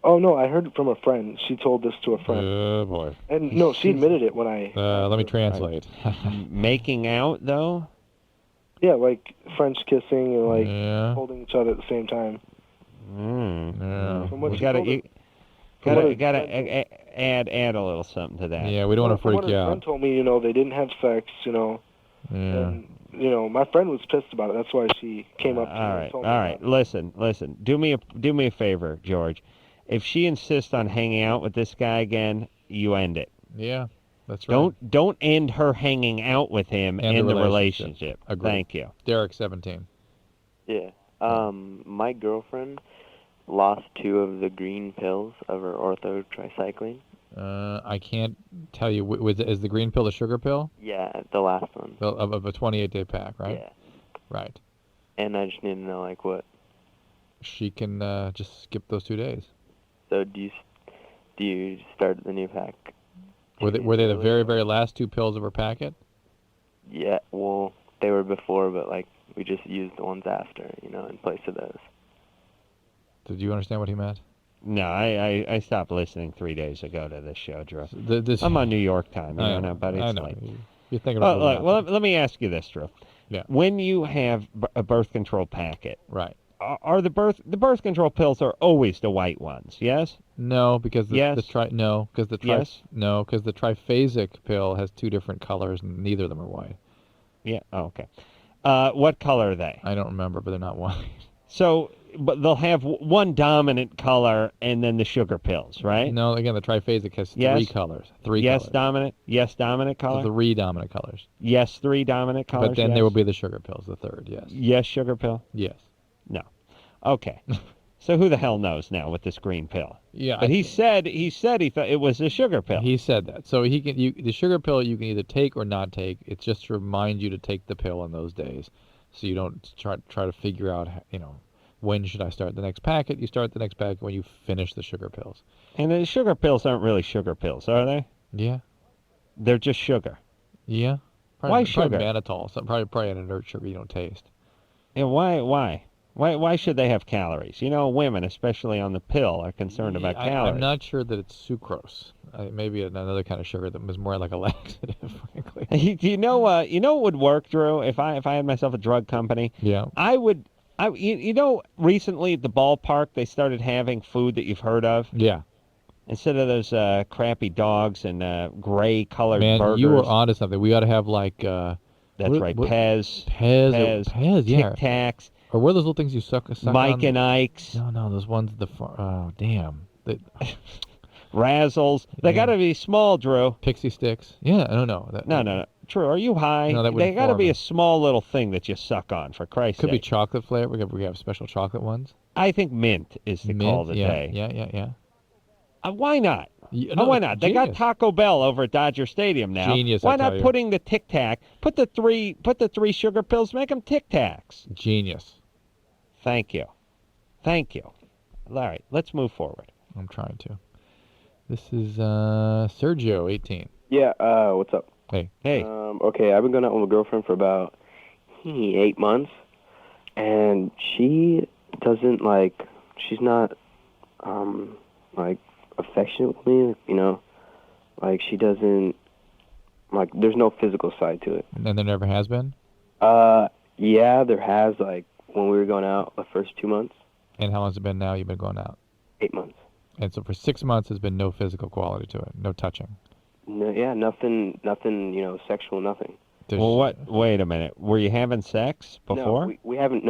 S20: Oh no, I heard it from a friend. She told this to a friend.
S3: Oh boy.
S20: And no, she admitted it when I.
S3: Let me translate.
S2: Making out though?
S20: Yeah, like French kissing and like holding each other at the same time. From what
S2: We
S20: she told me.
S2: gotta add a little something to that.
S3: Yeah, we don't want to
S20: From
S3: freak
S20: what
S3: you
S20: her friend
S3: out.
S20: told me, you know, they didn't have sex, you know.
S3: Yeah.
S20: And, you know, my friend was pissed about it. That's why she came up to me
S2: All
S20: and
S2: right,
S20: told
S2: all
S20: me.
S2: right. Listen. Do me a favor, George. If she insists on hanging out with this guy again, you end it.
S3: Yeah, that's right.
S2: Don't end her hanging out with him
S3: And
S2: the relationship.
S3: Agreed.
S2: Thank you.
S3: Derek, 17.
S21: Yeah. My girlfriend lost 2 of the green pills of her ortho tricycline.
S3: I can't tell you. Is the green pill the sugar pill?
S21: Yeah, the last one.
S3: Of a 28-day pack, right?
S21: Yeah.
S3: Right.
S21: And I just need to know, like, what.
S3: She can just skip those 2 days.
S21: So do you start the new pack?
S3: Were they the very, very last 2 pills of her packet?
S21: Yeah, well, they were before, but, like, we just used the ones after, you know, in place of those.
S3: Did you understand what he meant?
S2: No, I stopped listening 3 days ago to this show, Drew.
S3: I'm
S2: on New York time, but it's late.
S3: You're thinking
S2: about let me ask you this, Drew.
S3: Yeah.
S2: When you have a birth control packet,
S3: right?
S2: Are the birth control pills are always the white ones? Yes.
S3: No, because the triphasic pill has 2 different colors, and neither of them are white.
S2: Yeah. Oh, okay. What color are they?
S3: I don't remember, but they're not white.
S2: So, but they'll have one dominant color and then the sugar pills, right?
S3: No, again, the triphasic has 3 colors. 3
S2: yes,
S3: colors.
S2: dominant. Yes, dominant color.
S3: 3 dominant colors.
S2: Yes, 3 dominant colors.
S3: But then there will be the sugar pills, the third. Yes.
S2: Yes, sugar pill.
S3: Yes.
S2: No. Okay. So who the hell knows now with this green pill?
S3: Yeah.
S2: But he said he thought it was a sugar pill.
S3: He said that. So the sugar pill you can either take or not take. It's just to remind you to take the pill on those days, so you don't try to figure out, you know, when should I start the next packet. You start the next packet when you finish the sugar pills.
S2: And the sugar pills aren't really sugar pills, are they?
S3: Yeah.
S2: They're just sugar.
S3: Yeah.
S2: Why sugar?
S3: Probably mannitol. Probably an inert sugar you don't taste.
S2: Yeah. Why should they have calories? You know, women, especially on the pill, are concerned about calories.
S3: I'm not sure that it's sucrose. Maybe another kind of sugar that was more like a laxative, frankly.
S2: You know what would work, Drew? If I had myself a drug company,
S3: yeah,
S2: you know, recently at the ballpark they started having food that you've heard of.
S3: Yeah.
S2: Instead of those crappy dogs and gray colored
S3: Man,
S2: burgers.
S3: you were onto something. We ought to have like.
S2: That's right, Pez,
S3: yeah.
S2: Tic Tacs.
S3: Or what are those little things you suck
S2: Mike
S3: on?
S2: and Ike's.
S3: No, those ones oh damn.
S2: Razzles. They got to be small, Drew.
S3: Pixie sticks. Yeah, I don't know.
S2: No. Drew, are you high?
S3: No, that
S2: they got to be
S3: me.
S2: a small little thing that you suck on, for Christ's sake.
S3: Could be chocolate flavor. We have special chocolate ones.
S2: I think mint is the call today.
S3: Yeah.
S2: Why not? Why not? They got Taco Bell over at Dodger Stadium now.
S3: Genius.
S2: Why not putting the Tic Tac? Put the three sugar pills. Make them Tic Tacs.
S3: Genius.
S2: Thank you. All right, let's move forward.
S3: I'm trying to. This is Sergio, 18.
S22: Yeah. What's up?
S3: Hey.
S22: Okay, I've been going out with my girlfriend for about 8 months, and she doesn't she's not affectionate with me, you know, she doesn't, there's no physical side to it.
S3: And there never has been?
S22: Yeah, there has, when we were going out the first 2 months.
S3: And how long has it been now you've been going out?
S22: 8 months.
S3: And so for 6 months there's been no physical quality to it, no touching?
S22: No, yeah, nothing, you know, sexual, nothing.
S2: Wait a minute. Were you having sex before?
S22: No, we haven't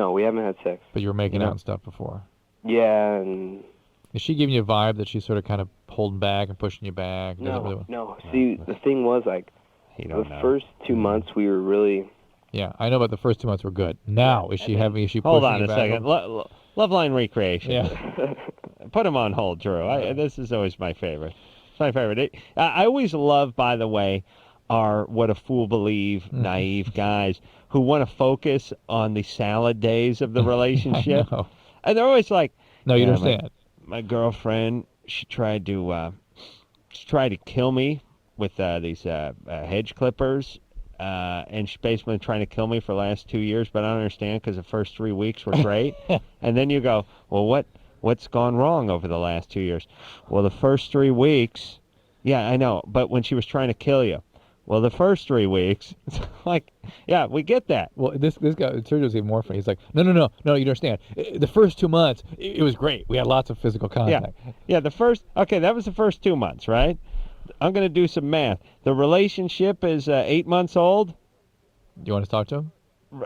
S22: had sex.
S3: But you were making out and stuff before?
S22: Yeah, and...
S3: Is she giving you a vibe that she's sort of kind of holding back and pushing you back?
S22: No. See, the thing was, the first 2 months we were really...
S3: Yeah, I know, but the first 2 months were good. Now, is she pushing you back?
S2: Hold on a second. LoveLine Recreation. Yeah. Put him on hold, Drew. This is always my favorite. It's my favorite. I always love, by the way, are what a fool believe, naive guys who want to focus on the salad days of the relationship.
S3: I know.
S2: And they're always like,
S3: No, you
S2: "Yeah,
S3: understand.
S2: My girlfriend, she tried to kill me with these hedge clippers, and she's basically trying to kill me for the last 2 years, but I don't understand because the first 3 weeks were great." And then you go, well, what's gone wrong over the last 2 years? Well, the first 3 weeks, yeah, I know, but when she was trying to kill you. Well, the first 3 weeks, it's like, yeah, we get that.
S3: Well, this guy, Sergio's even more funny. He's like, no, you don't understand. The first 2 months, it was great. We had lots of physical contact.
S2: Yeah, that was the first 2 months, right? I'm going to do some math. The relationship is 8 months old.
S3: Do you want to talk to him?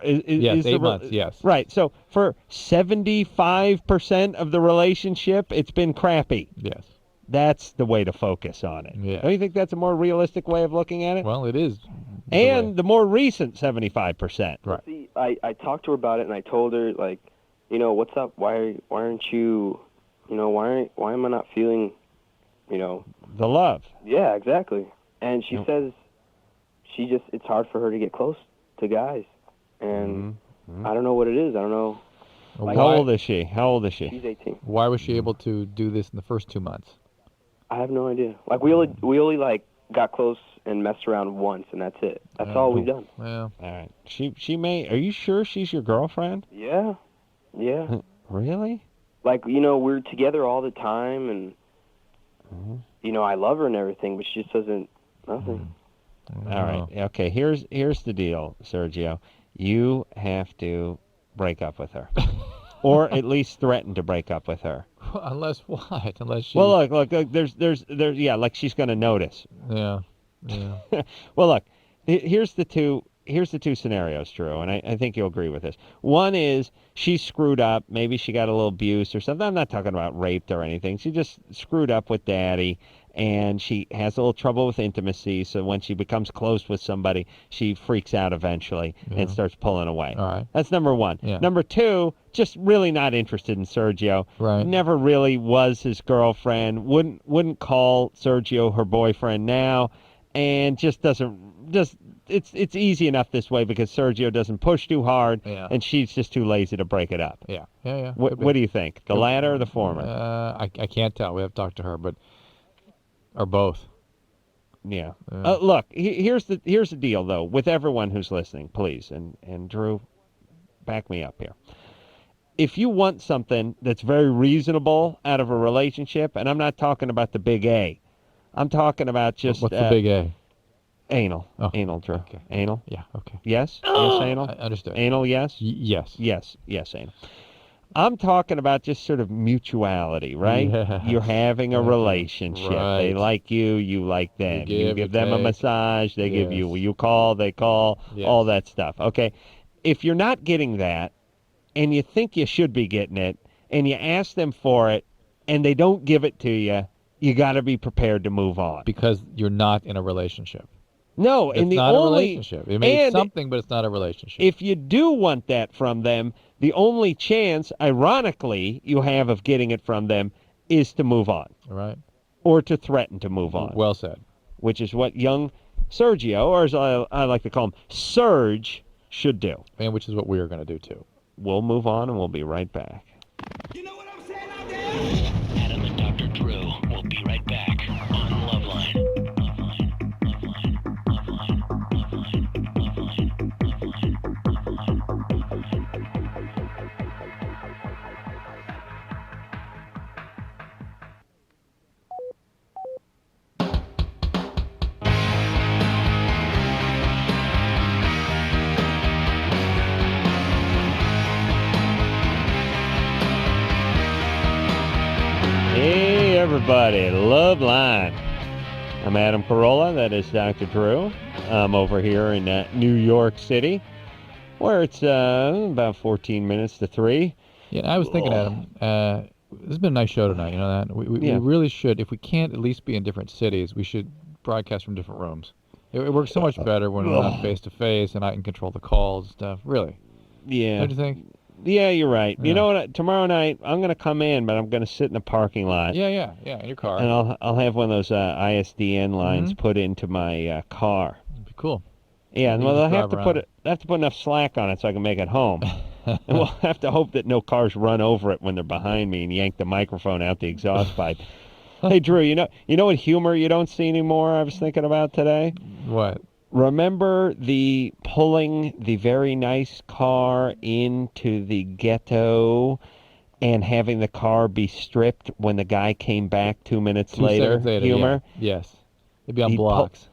S2: Yes,
S3: 8 months, yes.
S2: Right, so for 75% of the relationship, it's been crappy.
S3: Yes.
S2: That's the way to focus on it.
S3: Yeah.
S2: Don't you think that's a more realistic way of looking at it?
S3: Well, it is.
S2: And the more recent 75%.
S3: Right.
S22: See, I talked to her about it, and I told her, like, what's up? Why aren't you, why am I not feeling,
S2: the love?
S22: Yeah, exactly. And she says it's hard for her to get close to guys. And I don't know what it is. I don't know.
S2: How old is she?
S22: She's 18.
S3: Why was she able to do this in the first 2 months?
S22: I have no idea. Like, we only like got close and messed around once, and that's it. That's all we've done.
S3: Well,
S2: all right. She may. Are you sure she's your girlfriend?
S22: Yeah.
S2: Really?
S22: Like, we're together all the time, and I love her and everything, but she just doesn't. Nothing.
S2: All right. Okay. Here's the deal, Sergio. You have to break up with her, or at least threaten to break up with her.
S3: Unless what? Unless she.
S2: Well, look. There's like she's going to notice.
S3: Yeah.
S2: Well, look. Here's the two scenarios, Drew, and I think you'll agree with this. One is she screwed up. Maybe she got a little abuse or something. I'm not talking about raped or anything. She just screwed up with daddy, and she has a little trouble with intimacy. So when she becomes close with somebody, she freaks out eventually and starts pulling away.
S3: All right.
S2: That's number one.
S3: Yeah.
S2: Number two, just really not interested in Sergio.
S3: Right.
S2: Never really was his girlfriend. Wouldn't call Sergio her boyfriend now, and just it's easy enough this way because Sergio doesn't push too hard, and she's just too lazy to break it up.
S3: Yeah.
S2: What do you think? The latter or the former?
S3: I can't tell. We have to talk to her, or both.
S2: Yeah. Look, here's the deal though. With everyone who's listening, please, and Drew, back me up here. If you want something that's very reasonable out of a relationship, and I'm not talking about the big A, I'm talking about just
S3: what's the big A?
S2: Anal.
S3: Oh,
S2: Anal, Drew.
S3: okay.
S2: Anal?
S3: Yeah, okay.
S2: Yes? Yes, anal?
S3: I understood.
S2: Anal, yes?
S3: Yes.
S2: Yes, anal. I'm talking about just sort of mutuality, right?
S3: Yes.
S2: You're having a relationship.
S3: Right.
S2: They like you, you like them. You give them a
S3: take.
S2: massage, they give you. You call, they call, all that stuff, okay? If you're not getting that, and you think you should be getting it, and you ask them for it, and they don't give it to you, you got to be prepared to move on.
S3: Because you're not in a relationship.
S2: No,
S3: it's
S2: and the
S3: not
S2: only
S3: a relationship. It may be something, but it's not a relationship.
S2: If you do want that from them, the only chance, ironically, you have of getting it from them is to move on.
S3: Right.
S2: Or to threaten to move on.
S3: Well said.
S2: Which is what young Sergio, or as I like to call him, Serge, should do.
S3: And which is what we are going to do too.
S2: We'll move on and we'll be right back.
S1: Adam and Dr. Drew will be right back on LoveLine.
S2: Hey, everybody, LoveLine. I'm Adam Carolla. That is Dr. Drew. I'm over here in New York City, where it's about 14 minutes to 3.
S3: Yeah, I was thinking, Adam, this has been a nice show tonight, you know that? We really should, if we can't at least be in different cities, we should broadcast from different rooms. It works so much better when we're not face-to-face and I can control the calls and stuff, really.
S2: Yeah.
S3: Don't you think?
S2: Yeah, you're right.
S3: Yeah.
S2: You know what? Tomorrow night, I'm going to come in, but I'm going to sit in a parking lot.
S3: Yeah, in your car.
S2: And I'll have one of those ISDN lines put into my car.
S3: Cool.
S2: Yeah,
S3: You
S2: well,
S3: just
S2: they have
S3: drive
S2: to
S3: around.
S2: they have to put enough slack on it so I can make it home. And we'll have to hope that no cars run over it when they're behind me and yank the microphone out the exhaust pipe. Hey, Drew, you know what humor you don't see anymore? I was thinking about today.
S3: What?
S2: Remember the pulling the very nice car into the ghetto and having the car be stripped when the guy came back 2 minutes
S3: 2
S2: later?
S3: seconds later,
S2: Humor?
S3: yeah. Yes. It'd be on
S2: He'd
S3: blocks.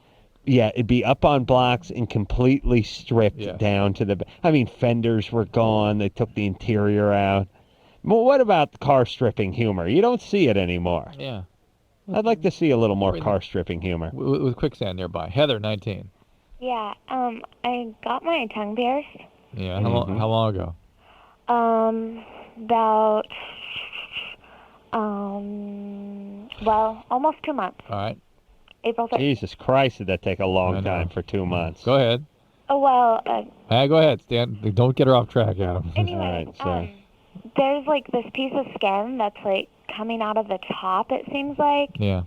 S2: Yeah, it'd be up on blocks and completely stripped down to the... I mean, fenders were gone. They took the interior out. Well, what about car stripping humor? You don't see it anymore.
S3: Yeah.
S2: I'd like to see a little more car stripping humor.
S3: With quicksand nearby. Heather, 19.
S5: Yeah, I got my tongue pierced.
S3: Yeah. How long ago?
S5: About, well, almost 2 months.
S3: All right.
S5: April 13th.
S2: Jesus Christ, did that take a long time for 2 months?
S3: Go ahead.
S5: Oh, well,
S3: Go ahead, Stan. Don't get her off track, Adam.
S5: anyway, there's, like, this piece of skin that's, like, coming out of the top, it seems like.
S3: Yeah.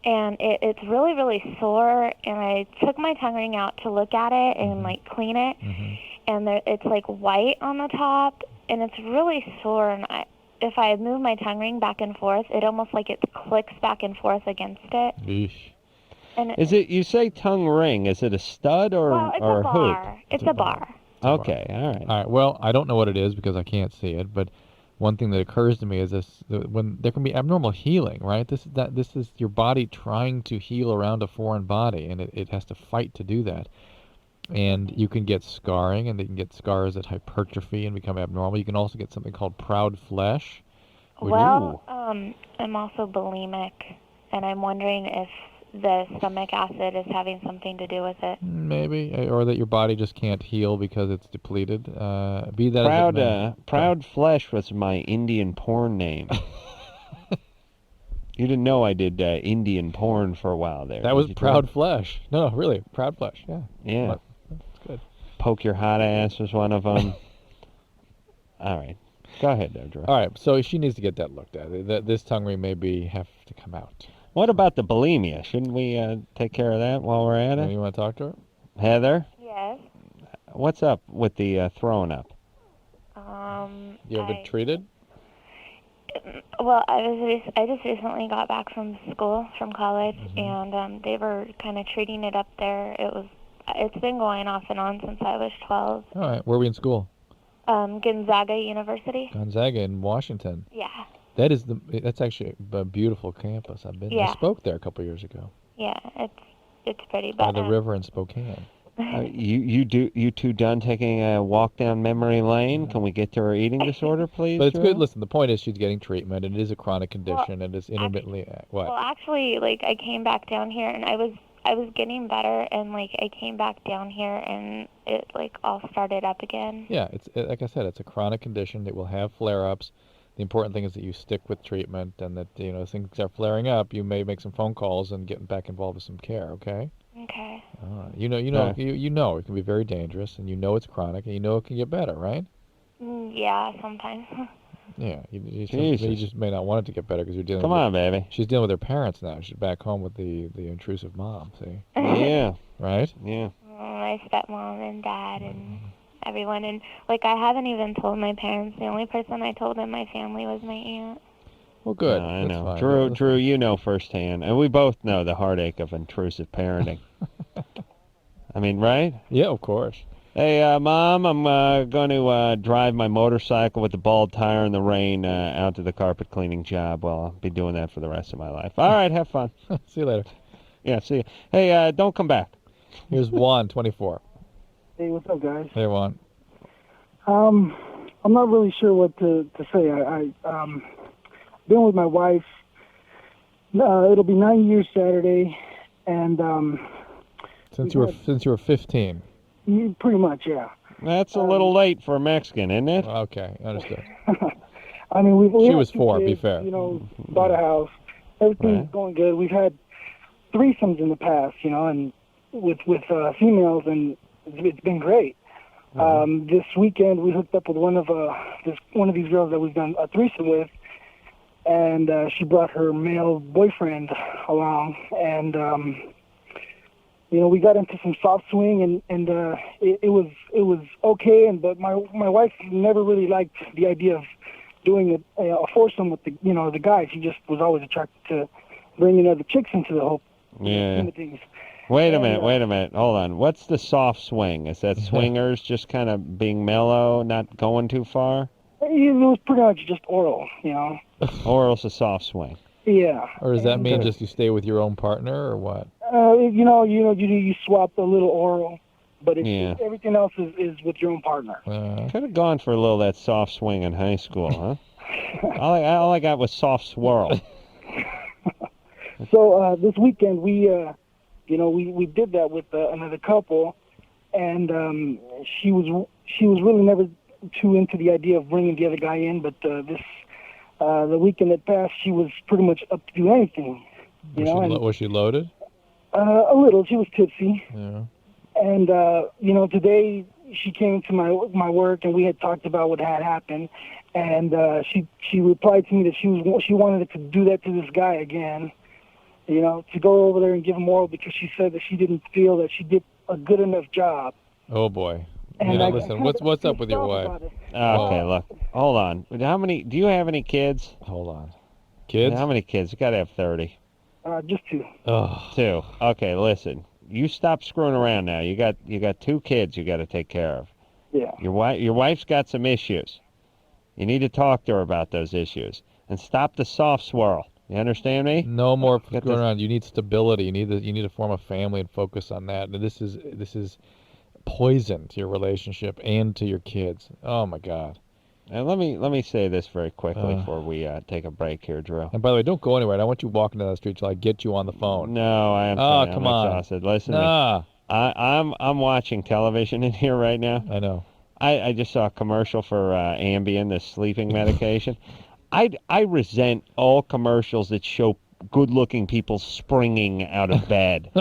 S5: And it's really, really sore, and I took my tongue ring out to look at it and, like, clean it. And it's, like, white on the top, and it's really sore, and if I move my tongue ring back and forth, it almost like it clicks back and forth against it.
S3: Yeesh.
S5: And
S2: Is it, you say tongue ring, is it a stud or,
S5: well, it's
S2: or
S5: a
S2: hoop?
S5: bar. It's a bar.
S2: Okay, all right.
S3: All right. Well, I don't know what it is because I can't see it, but one thing that occurs to me is when there can be abnormal healing, right? This is your body trying to heal around a foreign body, and it has to fight to do that. And you can get scarring, and you can get scars that hypertrophy and become abnormal. You can also get something called proud flesh.
S5: Well, I'm also bulimic, and I'm wondering if the stomach acid is having something to do with it.
S3: Maybe, or that your body just can't heal because it's depleted. Be that as it may.
S2: Proud Flesh was my Indian porn name. You didn't know I did Indian porn for a while there.
S3: That was Proud Flesh. No, really, Proud Flesh. Yeah.
S2: Yeah.
S3: Well, that's good.
S2: Poke Your Hot Ass was one of them. All right. Go ahead, there, Drew.
S3: All right, so she needs to get that looked at. This tongue ring may have to come out.
S2: What about the bulimia? Shouldn't we take care of that while we're at it?
S3: You want to talk to her?
S2: Heather?
S5: Yes.
S2: What's up with the throwing up?
S3: You ever been treated?
S5: Well, I just recently got back from school, from college, and they were kind of treating it up there. It's been going off and on since I was 12.
S3: All right, where were we in school?
S5: Gonzaga University.
S3: Gonzaga in Washington.
S5: Yeah.
S3: That's actually a beautiful campus. I spoke there a couple years ago.
S5: Yeah, it's pretty.
S3: By
S5: But
S3: the river in Spokane.
S2: You two done taking a walk down memory lane? Can we get to her eating disorder, please?
S3: But it's
S2: Drew?
S3: good. Listen, the point is she's getting treatment, and it is a chronic condition, and it's intermittently what?
S5: Well, actually, like I came back down here, and I was getting better, and like I came back down here, and it like all started up again.
S3: Yeah, like I said, it's a chronic condition. It will have flare-ups. The important thing is that you stick with treatment, and that as things are flaring up, you may make some phone calls and get back involved with some care. Okay.
S5: Okay.
S3: You know it can be very dangerous, and it's chronic, and it can get better, right?
S5: Yeah, sometimes.
S3: Yeah, you just may not want it to get better because you're dealing.
S2: Come on, baby.
S3: She's dealing with her parents now. She's back home with the intrusive mom. See?
S2: Yeah.
S3: Right?
S2: Yeah.
S5: My stepmom and dad and everyone, and like I haven't even told my parents. The only person I told in my family was my aunt.
S3: Well, good.
S2: No, I
S3: That's
S2: know.
S3: fine.
S2: Drew, you know firsthand, and we both know the heartache of intrusive parenting. I mean, right?
S3: Yeah, of course.
S2: Hey, Mom, I'm going to drive my motorcycle with the bald tire in the rain out to the carpet cleaning job. Well, I'll be doing that for the rest of my life. All right, have fun.
S3: See you later.
S2: Yeah, see you. Hey, don't come back.
S3: Here's Juan, 24.
S6: Hey, what's up, guys?
S3: Hey, Juan.
S6: I'm not really sure what to say. I been with my wife. It'll be 9 years Saturday, and
S3: since you were 15.
S6: Pretty much, yeah.
S2: That's a little late for a Mexican, isn't it?
S3: Okay, understood.
S6: I mean, we
S3: She was
S6: had
S3: 4.
S6: kids,
S3: Be fair.
S6: Bought a house. Everything's
S2: Right.
S6: going good. We've had threesomes in the past, and with females, and it's been great. This weekend we hooked up with one of these girls that we've done a threesome with, and she brought her male boyfriend along, and we got into some soft swing, and it was okay. But my wife never really liked the idea of doing a foursome with the guys. She just was always attracted to bringing other chicks into the whole scheme of things.
S2: Wait a minute. Hold on. What's the soft swing? Is that swingers just kind of being mellow, not going too far?
S6: It was pretty much just oral,
S2: Oral's a soft swing.
S6: Yeah.
S3: Or does that mean just you stay with your own partner, or what?
S6: You swap a little oral, but everything else is with your own partner.
S2: Could have gone for a little of that soft swing in high school, huh? all I got was soft swirl.
S6: So this weekend we did that with another couple, and she was really never too into the idea of bringing the other guy in, but the weekend that passed, she was pretty much up to do anything.
S3: Was she loaded?
S6: A little. She was tipsy.
S3: Yeah.
S6: And today she came to my work, and we had talked about what had happened, and she replied to me that she wanted to do that to this guy again. To go over there and give him oral, because she said that she didn't feel that she did a good enough job.
S3: Oh boy.
S6: And
S3: listen, what's up with your wife?
S2: Okay, look. Hold on. Do you have any kids?
S3: Hold on. Kids?
S2: How many kids? You got to have 30.
S6: Just 2.
S3: Oh.
S2: 2. Okay, listen. You stop screwing around now. You got 2 kids you got to take care of.
S6: Yeah.
S2: Your wife's got some issues. You need to talk to her about those issues, and stop the soft swirl. You understand me?
S3: No more screwing around. You need stability. You need to form a family and focus on that. And this is poison to your relationship and to your kids. Oh my God.
S2: And let me say this very quickly before we take a break here, Drew.
S3: And by the way, don't go anywhere. I don't want you walking down the street till I get you on the phone.
S2: No, I am.
S3: Come on.
S2: Exhausted. Listen to me. I'm watching television in here right now.
S3: I know.
S2: I just saw a commercial for Ambien, the sleeping medication. I resent all commercials that show good-looking people springing out of bed.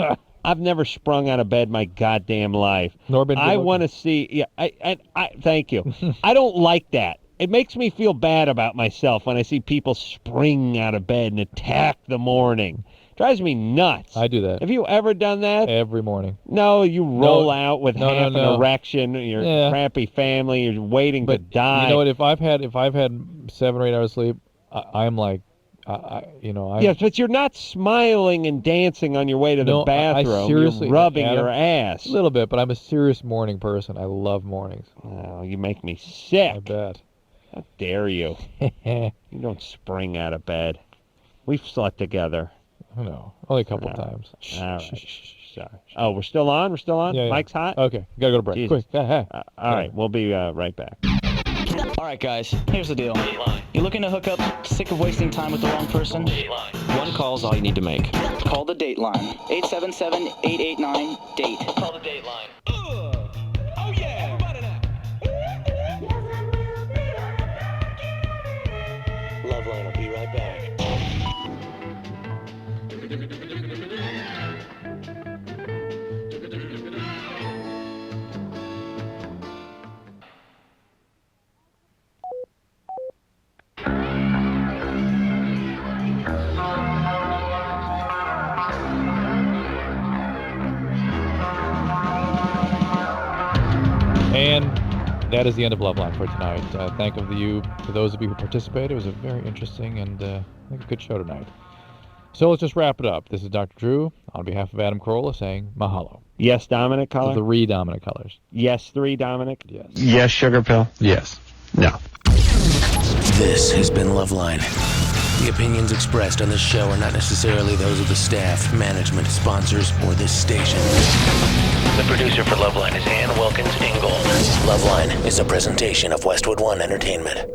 S2: I've never sprung out of bed my goddamn life.
S3: Nor been
S2: I want to see. Yeah, I thank you. I don't like that. It makes me feel bad about myself when I see people spring out of bed and attack the morning. Drives me nuts.
S3: I do that.
S2: Have you ever done that?
S3: Every morning.
S2: No, you roll out with half an erection. Your
S3: Yeah.
S2: crappy family. You're waiting to die.
S3: You know what? If I've had 7 or 8 hours sleep, I'm like,
S2: Yes, but you're not smiling and dancing on your way to the bathroom.
S3: I seriously,
S2: you're rubbing
S3: Adam,
S2: your ass.
S3: A little bit, but I'm a serious morning person. I love mornings.
S2: Oh, you make me sick.
S3: I bet.
S2: How dare you? You don't spring out of bed. We've slept together.
S3: I know. Only a couple times.
S2: All right. Sorry. Oh, we're still on? We're still on?
S3: Yeah.
S2: Mike's hot?
S3: Okay. Gotta go to break.
S2: Jesus.
S3: Quick.
S2: All right. We'll be right back.
S7: All right, guys, here's the deal. You looking to hook up, sick of wasting time with the wrong person? One call's all you need to make. Call the Dateline. 877-889-DATE. Call the Dateline. Oh, yeah.
S1: LoveLine will be right back.
S3: And that is the end of LoveLine for tonight. Thank you to those of you who participated. It was a very interesting and I think a good show tonight. So let's just wrap it up. This is Dr. Drew on behalf of Adam Carolla saying mahalo.
S2: Yes, Dominic Color?
S3: 3 Dominic Colors.
S2: Yes, 3 Dominic?
S3: Yes.
S2: Yes, Sugar Pill?
S3: Yes.
S2: No.
S1: This has been LoveLine. The opinions expressed on this show are not necessarily those of the staff, management, sponsors, or this station. The producer for LoveLine is Ann Wilkins Ingold. LoveLine is a presentation of Westwood One Entertainment.